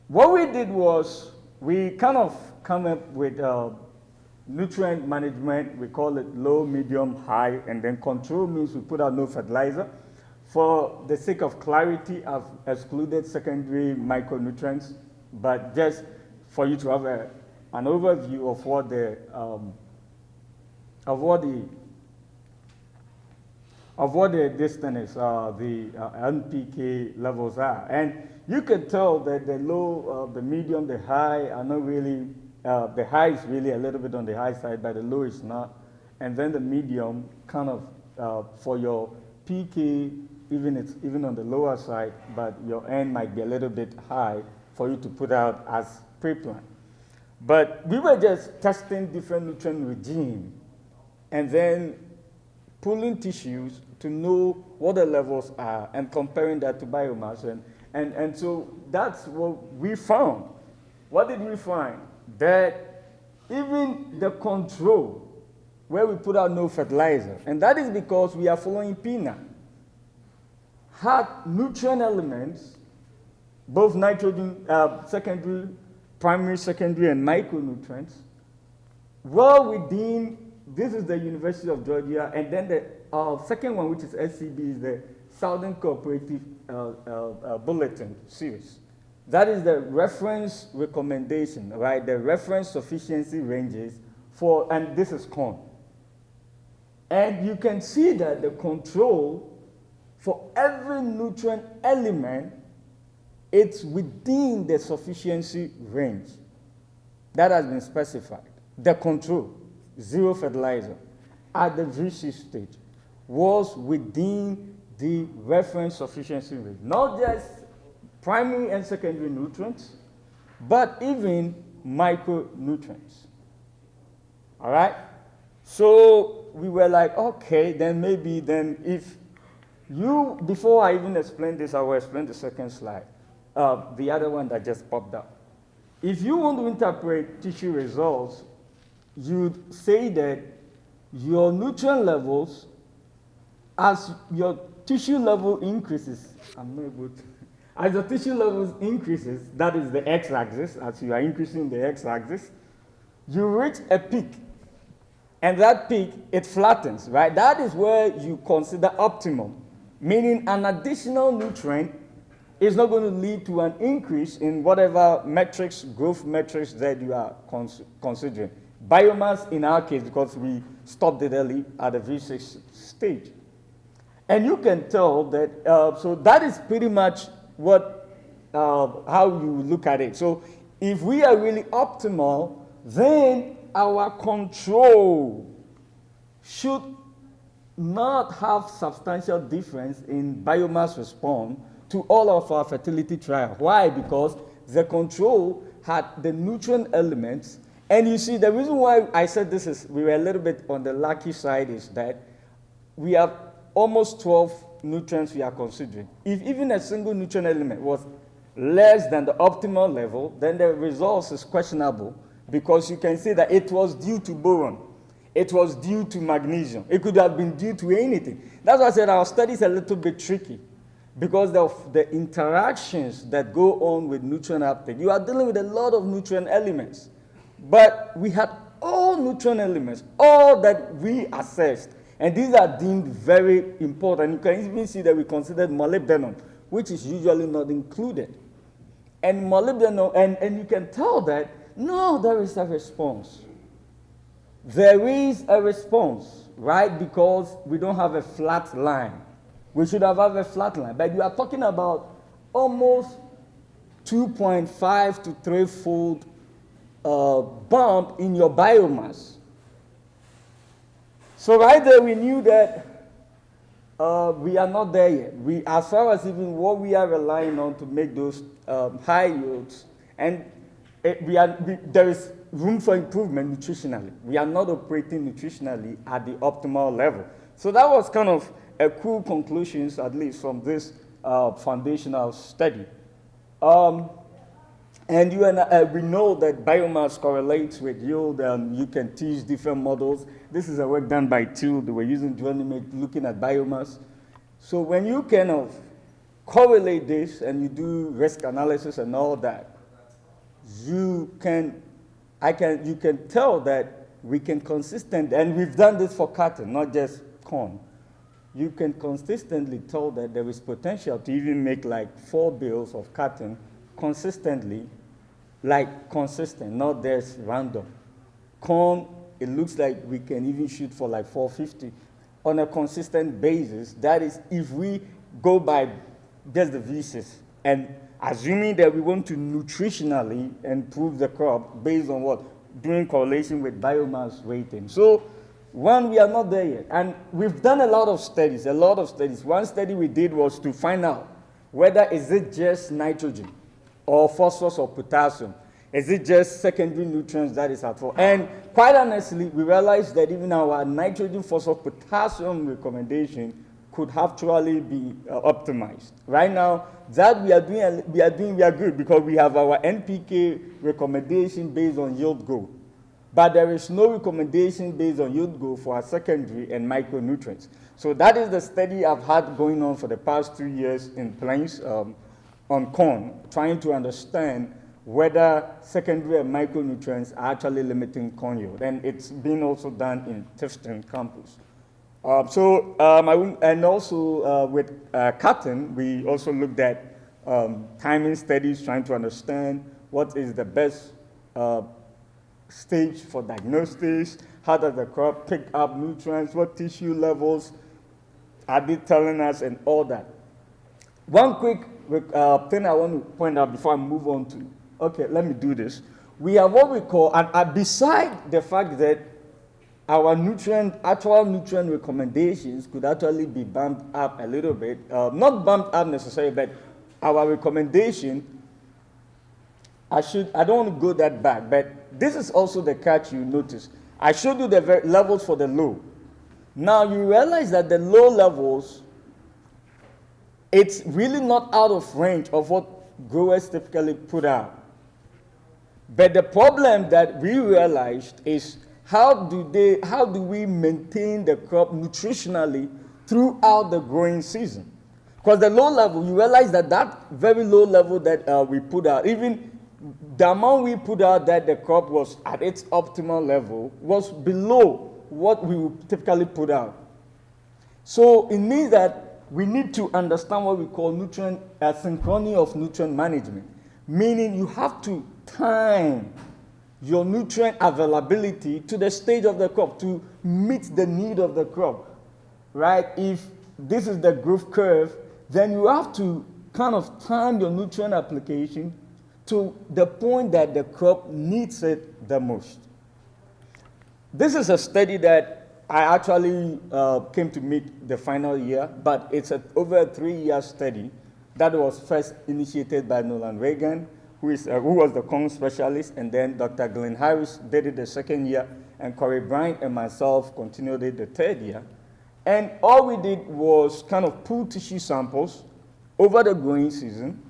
what we did was we kind of come up with nutrient management. We call it low, medium, high, and then control means we put out no fertilizer. For the sake of clarity, I've excluded secondary micronutrients, but just for you to have an overview of what the NPK levels are. And you can tell that the low, the medium, the high are not really, the high is really a little bit on the high side, but the low is not. And then the medium kind of, for your PK, even on the lower side, but your N might be a little bit high for you to put out as pre-plant. But we were just testing different nutrient regime and then pulling tissues to know what the levels are and comparing that to biomass. And so that's what we found. What did we find? That even the control, where we put out no fertilizer, and that is because we are following peanut, had nutrient elements, both nitrogen, secondary, primary, secondary, and micronutrients, well within, this is the University of Georgia, and then the second one, which is SCB, is the Southern Cooperative Bulletin Series. That is the reference recommendation, right? The reference sufficiency ranges for, and this is corn. And you can see that the control for every nutrient element, it's within the sufficiency range that has been specified. The control, zero fertilizer, at the V6 stage was within the reference sufficiency range. Not just primary and secondary nutrients, but even micronutrients. All right? So we were like, okay, then maybe then if you, before I even explain this, I will explain the second slide, the other one that just popped up. If you want to interpret tissue results, you'd say that your nutrient levels, as your tissue level increases, I'm not able to, as the tissue levels increases, that is the x-axis, as you are increasing the x-axis, you reach a peak. And that peak, it flattens, right? That is where you consider optimum, meaning an additional nutrient is not going to lead to an increase in whatever metrics, growth metrics that you are considering. Biomass, in our case, because we stopped it early at the V6 stage. And you can tell that, so that is pretty much what, how you look at it. So if we are really optimal, then our control should not have substantial difference in biomass response to all of our fertility trials. Why? Because the control had the nutrient elements. And you see, the reason why I said this is we were a little bit on the lucky side is that we have almost 12 nutrients we are considering. If even a single nutrient element was less than the optimal level, then the results is questionable because you can see that it was due to boron. It was due to magnesium. It could have been due to anything. That's why I said our study is a little bit tricky because of the interactions that go on with nutrient uptake. You are dealing with a lot of nutrient elements. But we had all nutrient elements, all that we assessed, and these are deemed very important. You can even see that we considered molybdenum, which is usually not included. And molybdenum, and you can tell that, no, there is a response. There is a response, right? Because we don't have a flat line. We should have a flat line. But you are talking about almost 2.5 to 3-fold bump in your biomass. So right there we knew that we are not there yet. As far as even what we are relying on to make those high yields, and there is room for improvement nutritionally. We are not operating nutritionally at the optimal level. So that was kind of a cool conclusions, at least from this foundational study. And we know that biomass correlates with yield, and you can teach different models. This is a work done by Till. They were using genomics looking at biomass. So when you kind of correlate this and you do risk analysis and all that, you can tell that we can consistently, and we've done this for cotton, not just corn. You can consistently tell that there is potential to even make like 4 bales of cotton consistently, like consistent, not just random. Corn, it looks like we can even shoot for like 450 on a consistent basis. That is if we go by just the V6 and assuming that we want to nutritionally improve the crop based on what? Doing correlation with biomass weighting. So One, we are not there yet. And we've done a lot of studies. One study we did was to find out whether is it just nitrogen or phosphorus or potassium. Is it just secondary nutrients that is at fault? And quite honestly, we realized that even our nitrogen, phosphorus, potassium recommendation could actually be optimized. Right now, that we are good because we have our NPK recommendation based on yield goal. But there is no recommendation based on yield goal for our secondary and micronutrients. So that is the study I've had going on for the past 2 years in Plains on corn, trying to understand whether secondary and micronutrients are actually limiting corn yield. And it's been also done in Tifton campus. And also with cotton, we also looked at timing studies, trying to understand what is the best stage for diagnosis, how does the crop pick up nutrients, what tissue levels are they telling us, and all that. One quick thing I want to point out before I move on to, okay, let me do this. We have what we call, and beside the fact that our actual nutrient recommendations could actually be bumped up a little bit, not bumped up necessarily, but our recommendation, I don't want to go that back, but this is also the catch you notice. I showed you the levels for the low. Now you realize that the low levels, it's really not out of range of what growers typically put out. But the problem that we realized is how do we maintain the crop nutritionally throughout the growing season? Because the low level, you realize that very low level that we put out, even the amount we put out that the crop was at its optimal level was below what we would typically put out. So it means that we need to understand what we call synchrony of nutrient management, meaning you have to time your nutrient availability to the stage of the crop to meet the need of the crop, right? If this is the growth curve, then you have to kind of time your nutrient application to the point that the crop needs it the most. This is a study that I actually came to meet the final year, but it's over a 3-year study that was first initiated by Nolan Reagan, who was the corn specialist, and then Dr. Glenn Harris did it the second year, and Corey Bryant and myself continued it the third year. And all we did was kind of pull tissue samples over the growing season,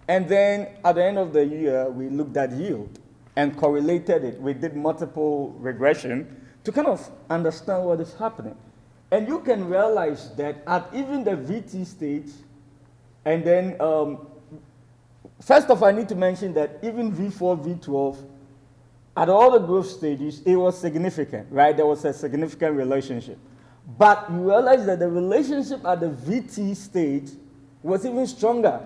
and then at the end of the year, we looked at yield and correlated it. We did multiple regression to kind of understand what is happening. And you can realize that at even the VT stage, and then first off, I need to mention that even V4, V12, at all the growth stages, it was significant, right? There was a significant relationship. But you realize that the relationship at the VT stage was even stronger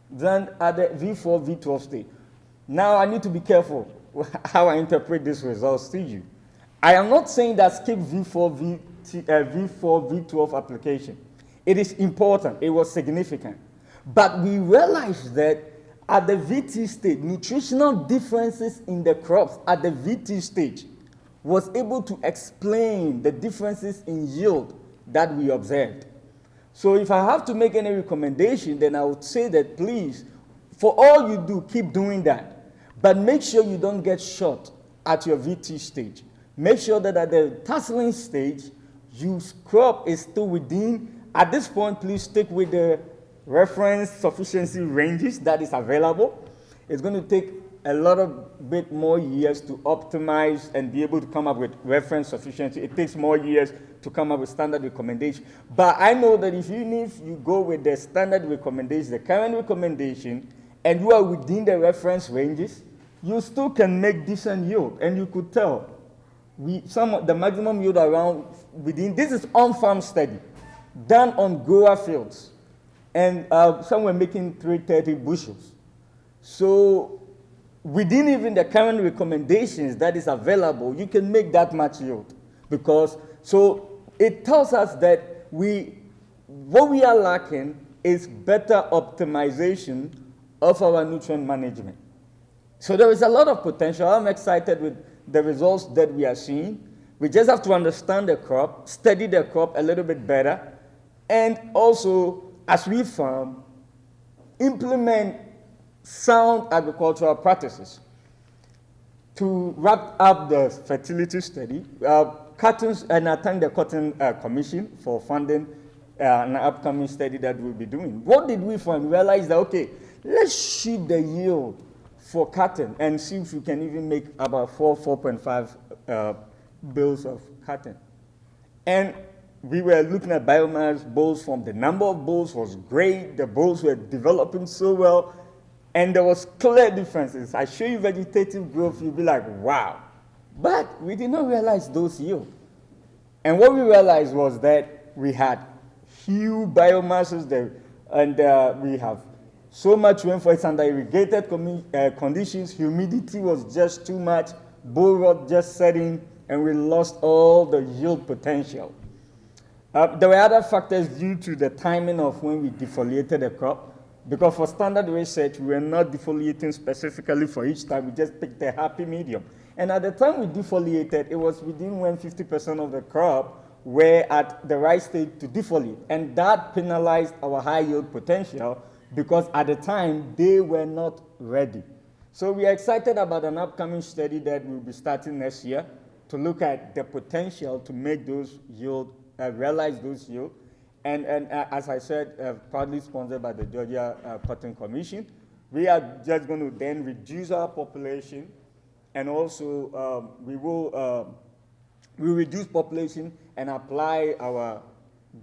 than at the V4, V12 stage. Now I need to be careful how I interpret these results to you. I am not saying that skip V4, V12 application. It is important, it was significant. But we realized that at the VT stage, nutritional differences in the crops at the VT stage was able to explain the differences in yield that we observed. So if I have to make any recommendation, then I would say that please, for all you do, keep doing that. But make sure you don't get short at your VT stage. Make sure that at the tasseling stage, your crop is still within. At this point, please stick with the reference sufficiency ranges that is available. It's going to take a lot of bit more years to optimize and be able to come up with reference sufficiency. It takes more years to come up with standard recommendation. But I know that if you go with the standard recommendation, the current recommendation, and you are within the reference ranges, you still can make decent yield. And you could tell the maximum yield around within, this is on-farm study, done on grower fields. And some were making 330 bushels. So within even the current recommendations that is available, you can make that much yield. So it tells us that what we are lacking is better optimization of our nutrient management. So there is a lot of potential. I'm excited with the results that we are seeing. We just have to understand the crop, study the crop a little bit better, and also, as we farm, implement sound agricultural practices. To wrap up the fertility study, Cotton's, and I thank the Cotton Commission for funding an upcoming study that we'll be doing. What did we find? We realized that, okay, let's shoot the yield for cotton and see if we can even make about 4.5 bales of cotton. And we were looking at biomass bulls from the number of bulls was great. The bulls were developing so well. And there was clear differences. I show you vegetative growth, you'll be like, wow. But we did not realize those yields. And what we realized was that we had huge biomasses there, and we have so much rainfall. It's under irrigated conditions. Humidity was just too much. Bull rot just setting, and we lost all the yield potential. There were other factors due to the timing of when we defoliated the crop. Because for standard research, we were not defoliating specifically for each time. We just picked a happy medium. And at the time we defoliated, it was within when 50% of the crop were at the right stage to defoliate. And that penalized our high yield potential because at the time, they were not ready. So we are excited about an upcoming study that will be starting next year to look at the potential to make those yield, realize those yields. And as I said, proudly sponsored by the Georgia Cotton Commission, we are just going to then reduce our population, and also we will reduce population and apply our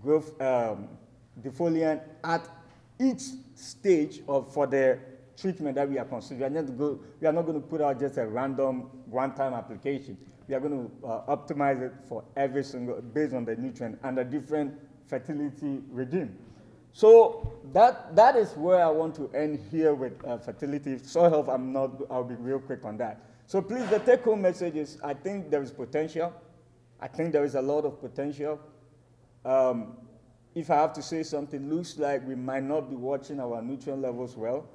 growth defoliant at each stage for the treatment that we are considering. We are not going to put out just a random one-time application. We are going to optimize it for every single, based on the nutrient and the different fertility regime. So that is where I want to end here with fertility. Soil health, I'll be real quick on that. So please, the take-home message is, I think there is potential. I think there is a lot of potential. If I have to say something, looks like we might not be watching our nutrient levels well.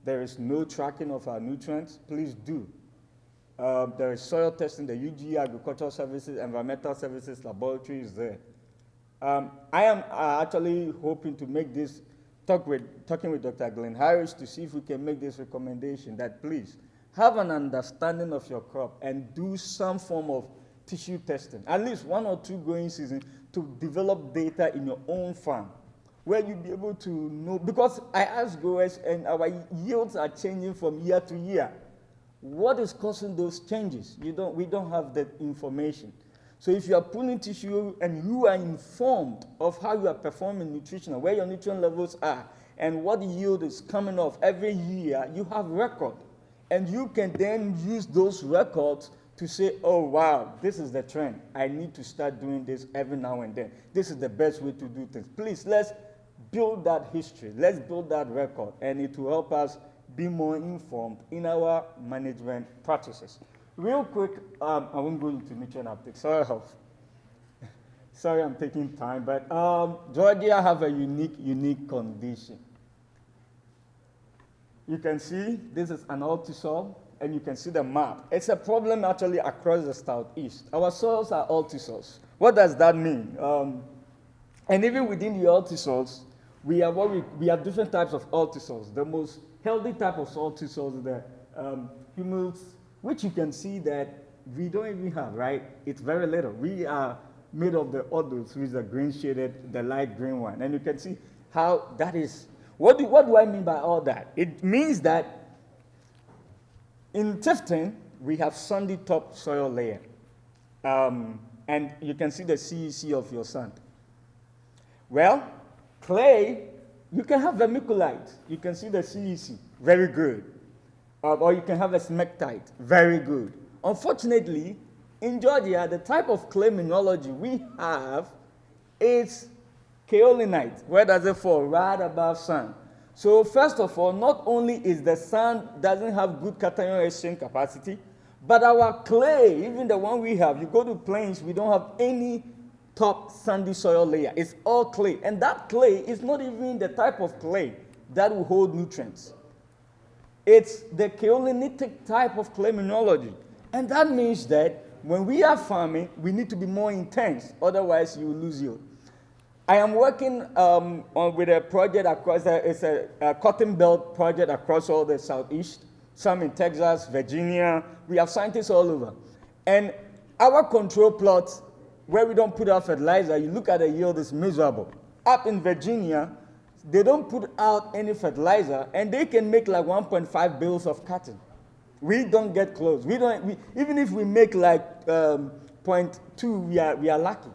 There is no tracking of our nutrients. Please do. There is soil testing, the UG Agricultural Services, Environmental Services Laboratory is there. I am actually hoping to make this, talking with Dr. Glenn Harris to see if we can make this recommendation that please have an understanding of your crop and do some form of tissue testing, at least 1 or 2 growing seasons, to develop data in your own farm where you'll be able to know, because I ask growers and our yields are changing from year to year. What is causing those changes? We don't have that information. So if you are pulling tissue and you are informed of how you are performing nutrition, where your nutrient levels are, and what yield is coming off every year, you have record. And you can then use those records to say, oh, wow, this is the trend. I need to start doing this every now and then. This is the best way to do things. Please, let's build that history. Let's build that record, and it will help us be more informed in our management practices. Real quick, I won't go into nutrient uptake. Soil health. Sorry, I'm taking time, but Georgia have a unique condition. You can see this is an altisoil, and you can see the map. It's a problem actually across the southeast. Our soils are altisoils. What does that mean? And even within the altisoils, we have different types of altisoils. The most healthy type of altisoils is the humus, which you can see that we don't even have, right? It's very little. We are made of the odors, which is the green shaded, the light green one. And you can see how that is. What do I mean by all that? It means that in Tifton, we have sandy top soil layer. And you can see the CEC of your sand. Well, clay, you can have vermiculite. You can see the CEC, very good. Or you can have a smectite, very good. Unfortunately, in Georgia, the type of clay mineralogy we have is kaolinite. Where does it fall? Right above sand. So first of all, not only is the sand doesn't have good cation exchange capacity, but our clay, even the one we have, you go to plains, we don't have any top sandy soil layer. It's all clay. And that clay is not even the type of clay that will hold nutrients. It's the kaolinitic type of clay mineralogy. And that means that When we are farming, we need to be more intense, otherwise you will lose yield. I am working with a project across, it's a cotton belt project across all the Southeast, some in Texas, Virginia. We have scientists all over. And our control plots, where we don't put out fertilizer, you look at the yield, it's miserable. Up in Virginia, they don't put out any fertilizer, and they can make like 1.5 bales of cotton. We don't get close. Even if we make like 0.2, we are lucky.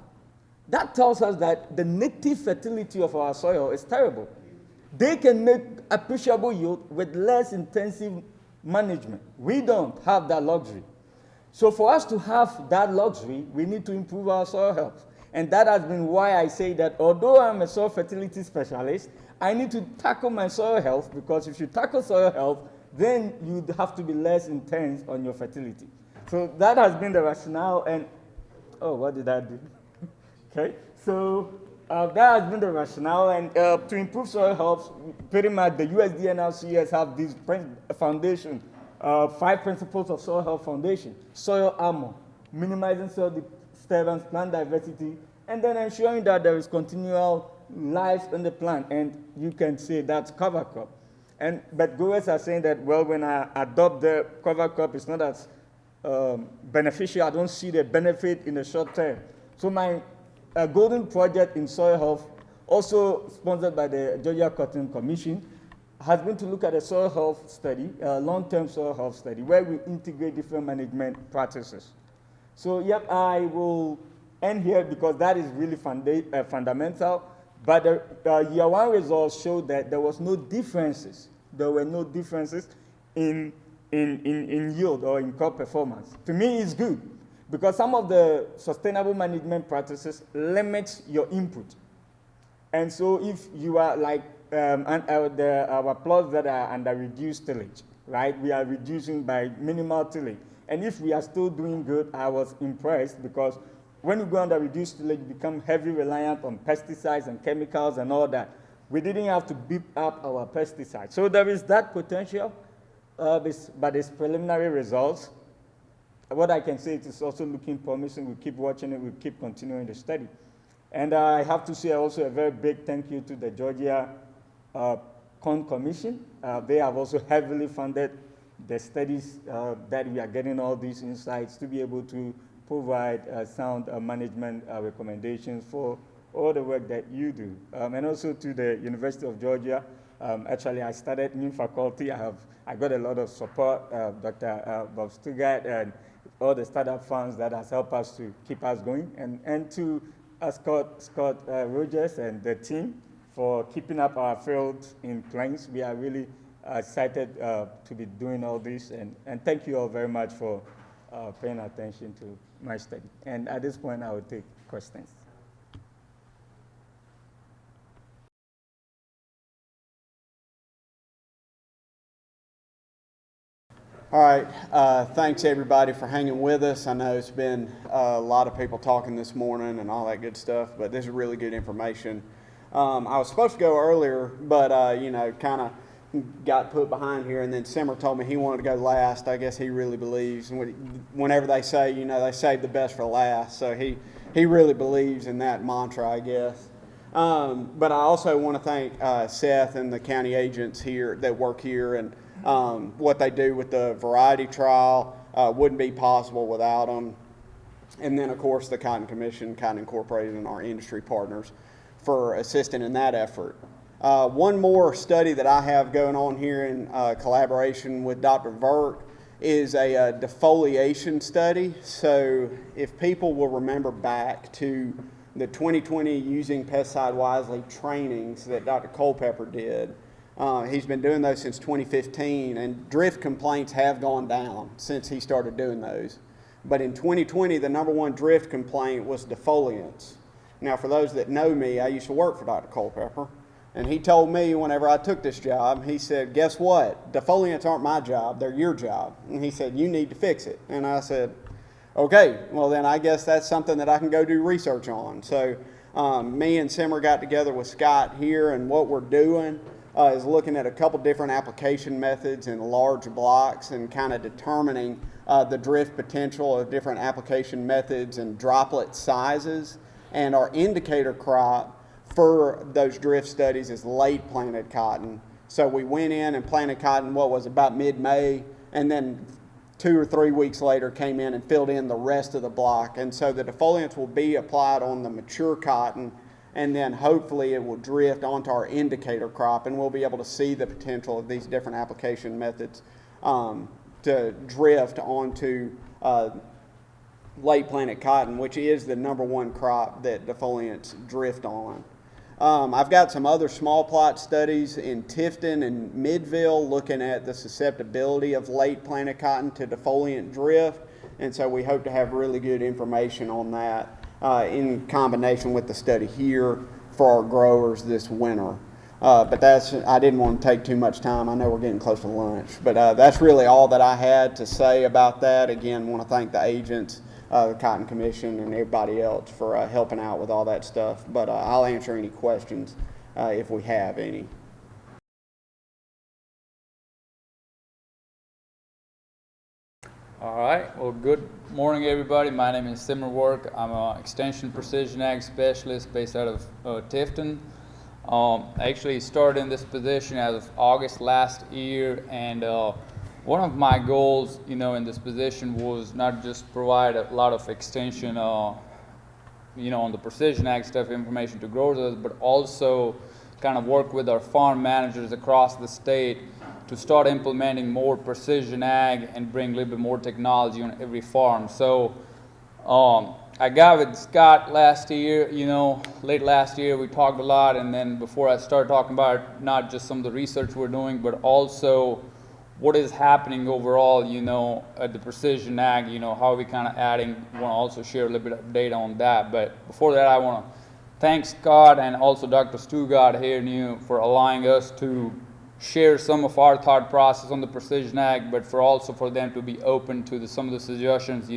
That tells us that the native fertility of our soil is terrible. They can make appreciable yield with less intensive management. We don't have that luxury. So for us to have that luxury, we need to improve our soil health. And that has been why I say that although I'm a soil fertility specialist, I need to tackle my soil health, because if you tackle soil health, then you have to be less intense on your fertility. So that has been the rationale. And, oh, what did I do? Okay, so that has been the rationale. And to improve soil health, pretty much the USDA and LCS have this foundation, 5 principles of soil health foundation: soil armor, minimizing soil disturbance, plant diversity, and then ensuring that there is continual life in the plant. And you can say that's cover crop. But growers are saying that, well, when I adopt the cover crop, it's not as beneficial. I don't see the benefit in the short term. So my golden project in soil health, also sponsored by the Georgia Cotton Commission, has been to look at a soil health study, a long-term soil health study, where we integrate different management practices. So, yep, I will end here because that is really fundamental. But the year one results showed that there was no differences. There were no differences in yield or in crop performance. To me, it's good, because some of the sustainable management practices limit your input. And so if you are like our plots that are under reduced tillage, right? We are reducing by minimal tillage. And if we are still doing good, I was impressed, because when you go under reduced tillage, you become heavily reliant on pesticides and chemicals and all that. We didn't have to beef up our pesticides. So there is that potential, but it's preliminary results. What I can say, it is also looking promising. We keep watching it. We keep continuing the study. And I have to say also a very big thank you to the Georgia Corn Commission. They have also heavily funded the studies that we are getting all these insights to be able to provide sound management recommendations for all the work that you do. And also to the University of Georgia. Actually, I started new faculty. I got a lot of support, Dr. Bob Stuttgart, and all the startup funds that has helped us to keep us going. And to Scott Rogers and the team for keeping up our field in Plains. We are really excited to be doing all this. And thank you all very much for paying attention to my study. And at this point, I will take questions. All right, thanks everybody for hanging with us. I know it's been a lot of people talking this morning and all that good stuff, but this is really good information. I was supposed to go earlier, but kind of got put behind here, and then Simmer told me he wanted to go last. I guess he really believes, whenever they say, they save the best for last, so he really believes in that mantra, I guess. But I also want to thank Seth and the county agents here that work here, and what they do with the variety trial wouldn't be possible without them. And then, of course, the Cotton Commission, Cotton Incorporated, and our industry partners for assisting in that effort. One more study that I have going on here in collaboration with Dr. Vert is a defoliation study. So if people will remember back to the 2020 Using Pesticide Wisely trainings that Dr. Cultivar did, he's been doing those since 2015, and drift complaints have gone down since he started doing those. But in 2020, the number one drift complaint was defoliants. Now, for those that know me, I used to work for Dr. Cultivar, and he told me whenever I took this job, he said, guess what? Defoliants aren't my job, they're your job. And he said, you need to fix it. And I said, okay, well then I guess that's something that I can go do research on. So me and Simmer got together with Scott here, and what we're doing is looking at a couple different application methods in large blocks and kind of determining the drift potential of different application methods and droplet sizes. And our indicator crop for those drift studies is late planted cotton. So we went in and planted cotton, what was about mid-May, and then 2 or 3 weeks later came in and filled in the rest of the block. And so the defoliants will be applied on the mature cotton, and then hopefully it will drift onto our indicator crop, and we'll be able to see the potential of these different application methods to drift onto late planted cotton, which is the #1 crop that defoliants drift on. I've got some other small plot studies in Tifton and Midville looking at the susceptibility of late planted cotton to defoliant drift, and so we hope to have really good information on that in combination with the study here for our growers this winter. But I didn't want to take too much time. I know we're getting close to lunch, but that's really all that I had to say about that. Again, want to thank the agents, the Cotton Commission, and everybody else for helping out with all that stuff. But I'll answer any questions if we have any. All right, well, good morning, everybody. My name is Simmer Work. I'm an Extension Precision Ag Specialist based out of Tifton. I actually started in this position as of August last year, and one of my goals, in this position was not just provide a lot of extension, on the precision ag stuff information to growers, but also kind of work with our farm managers across the state to start implementing more precision ag and bring a little bit more technology on every farm. So I got with Scott last year, late last year, we talked a lot, and then before I started talking about not just some of the research we're doing, but also what is happening overall, at the precision ag, how are we kind of adding, want to also share a little bit of data on that. But before that, I want to thank Scott and also Dr. Stugard here for allowing us to share some of our thought process on the precision ag, but for them to be open to some of the suggestions,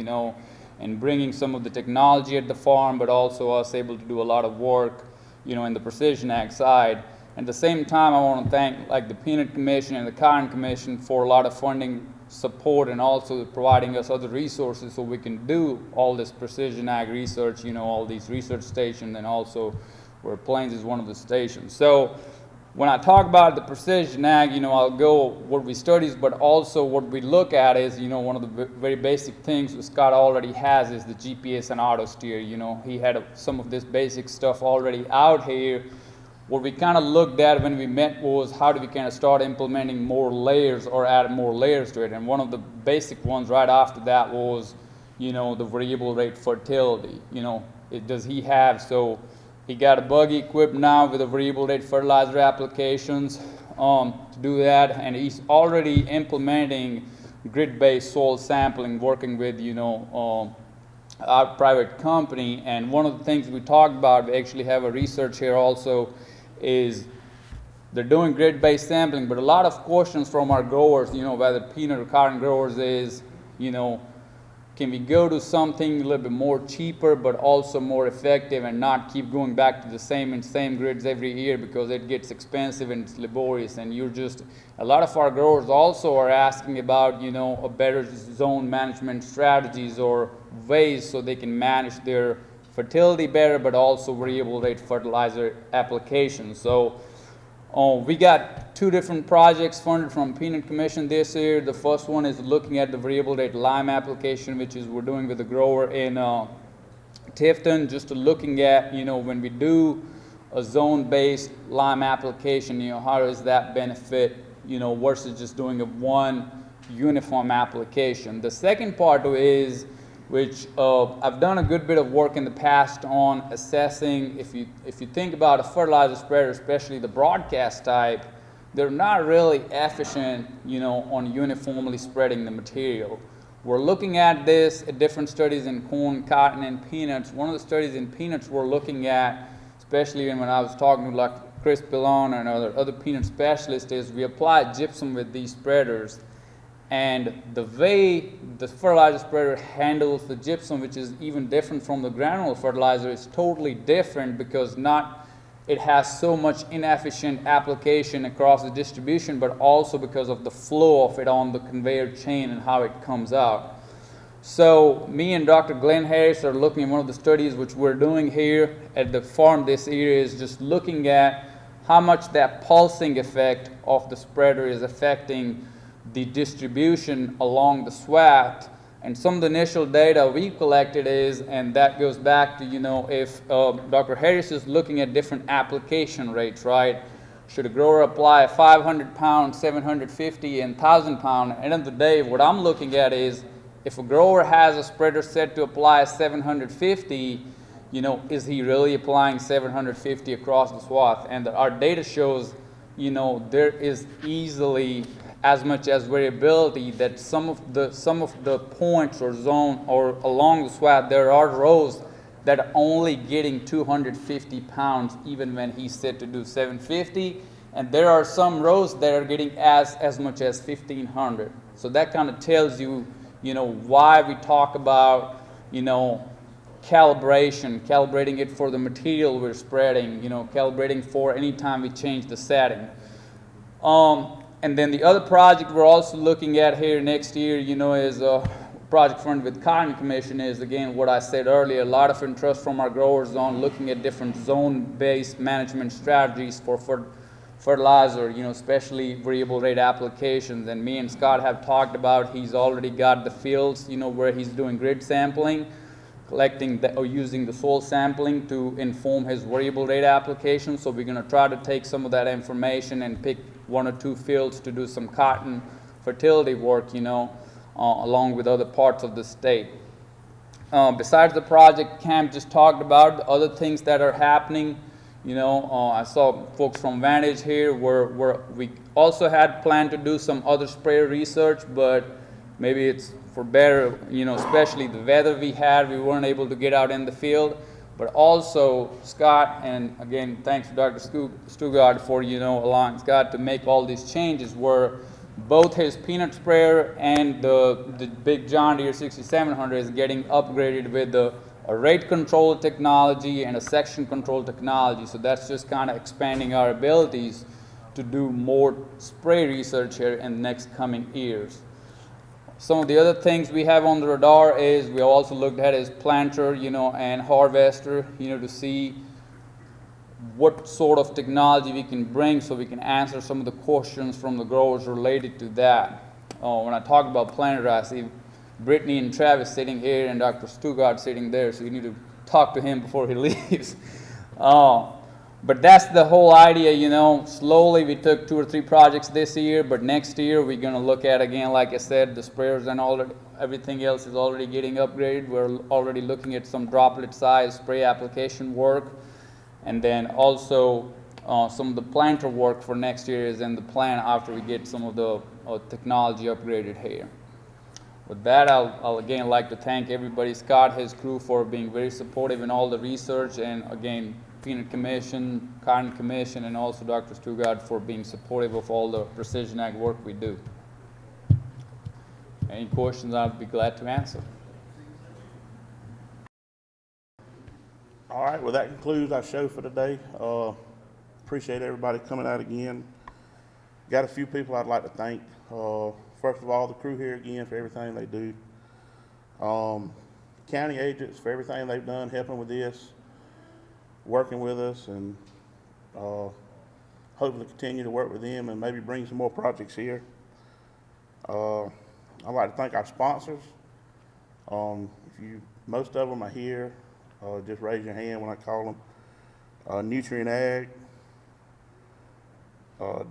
and bringing some of the technology at the farm, but also us able to do a lot of work, in the precision ag side. At the same time, I want to thank the Peanut Commission and the Cotton Commission for a lot of funding support and also providing us other resources so we can do all this precision ag research, all these research stations, and also where Plains is one of the stations. So when I talk about the precision ag, I'll go what we study, but also what we look at is, one of the very basic things that Scott already has is the GPS and auto steer. He had some of this basic stuff already out here. What we kind of looked at when we met was how do we kind of start implementing more layers or add more layers to it. And one of the basic ones right after that was, the variable rate fertility. Does he have, so he got a buggy equipped now with a variable rate fertilizer applications to do that, and he's already implementing grid-based soil sampling, working with our private company. And one of the things we talked about, we actually have a research here also, is they're doing grid-based sampling, but a lot of questions from our growers, whether peanut or cotton growers is, can we go to something a little bit more cheaper but also more effective and not keep going back to the same grids every year because it gets expensive and it's laborious, and a lot of our growers also are asking about, a better zone management strategies or ways so they can manage their fertility better, but also variable rate fertilizer applications. So we got 2 different projects funded from Peanut Commission this year. The first one is looking at the variable rate lime application, which is we're doing with the grower in Tifton, just looking at, when we do a zone-based lime application, how does that benefit, versus just doing a one uniform application. The second part is, which I've done a good bit of work in the past on assessing. If you think about a fertilizer spreader, especially the broadcast type, they're not really efficient, on uniformly spreading the material. We're looking at this at different studies in corn, cotton, and peanuts. One of the studies in peanuts we're looking at, especially when I was talking to Chris Pillon and other peanut specialists, is we apply gypsum with these spreaders. And the way the fertilizer spreader handles the gypsum, which is even different from the granule fertilizer, is totally different because it has so much inefficient application across the distribution, but also because of the flow of it on the conveyor chain and how it comes out. So me and Dr. Glenn Harris are looking at one of the studies which we're doing here at the farm this year, is just looking at how much that pulsing effect of the spreader is affecting the distribution along the swath. And some of the initial data we collected is, and that goes back to, if Dr. Harris is looking at different application rates, right? Should a grower apply a 500 pound, 750, and 1,000 pound? At the end of the day, what I'm looking at is, if a grower has a spreader set to apply 750, is he really applying 750 across the swath? And our data shows, there is easily as much as variability that some of the points or zone or along the swath, there are rows that are only getting 250 pounds even when he's set to do 750, and there are some rows that are getting as much as 1,500. So that kind of tells you, why we talk about, calibrating it for the material we're spreading, calibrating for any time we change the setting. And then the other project we're also looking at here next year, is a project funded with Cotton Commission, is again what I said earlier, a lot of interest from our growers on looking at different zone-based management strategies for fertilizer, especially variable rate applications. And me and Scott have talked about, he's already got the fields, where he's doing grid sampling, collecting or using the soil sampling to inform his variable rate application. So we're going to try to take some of that information and pick 1 or 2 fields to do some cotton fertility work, along with other parts of the state. Besides the project Cam just talked about, the other things that are happening, I saw folks from Vantage here where we also had planned to do some other sprayer research, but maybe it's for better, especially the weather we had, we weren't able to get out in the field. But also Scott, and again, thanks to Dr. Stugard for, allowing Scott to make all these changes, where both his peanut sprayer and the big John Deere 6700 is getting upgraded with a rate control technology and a section control technology. So that's just kind of expanding our abilities to do more spray research here in the next coming years. Some of the other things we have on the radar is we also looked at his planter, and harvester, to see what sort of technology we can bring so we can answer some of the questions from the growers related to that. When I talk about planter, I see Brittany and Travis sitting here and Dr. Stugard sitting there, so you need to talk to him before he leaves. But that's the whole idea, slowly we took 2 or 3 projects this year, but next year we're going to look at, again, like I said, the sprayers and everything else is already getting upgraded. We're already looking at some droplet size spray application work, and then also some of the planter work for next year is in the plan after we get some of the technology upgraded here. With that, I'll again like to thank everybody, Scott, his crew, for being very supportive in all the research, and again, Peanut Commission, Cotton Commission, and also Dr. Stugard for being supportive of all the precision ag work we do. Any questions, I'll be glad to answer. All right, well, that concludes our show for today. Appreciate everybody coming out again. Got a few people I'd like to thank. First of all, the crew here again for everything they do. County agents for everything they've done, helping with this, working with us, and hopefully continue to work with them and maybe bring some more projects here. I'd like to thank our sponsors. Most of them are here. Just raise your hand when I call them. Nutrient Ag,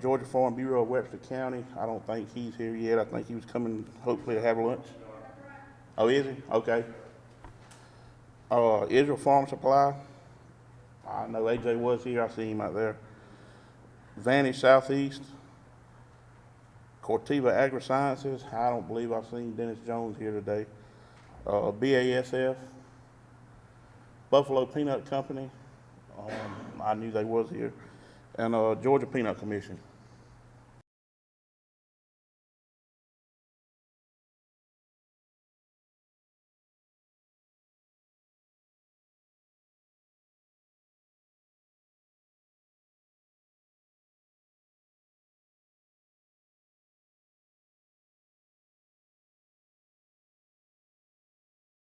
Georgia Farm Bureau of Webster County. I don't think he's here yet. I think he was coming hopefully to have lunch. Oh, is he? Okay. Israel Farm Supply. I know AJ was here. I see him out there. Vantage Southeast. Cultivar Agri-Sciences. I don't believe I've seen Dennis Jones here today. BASF. Buffalo Peanut Company. I knew they was here. And Georgia Peanut Commission.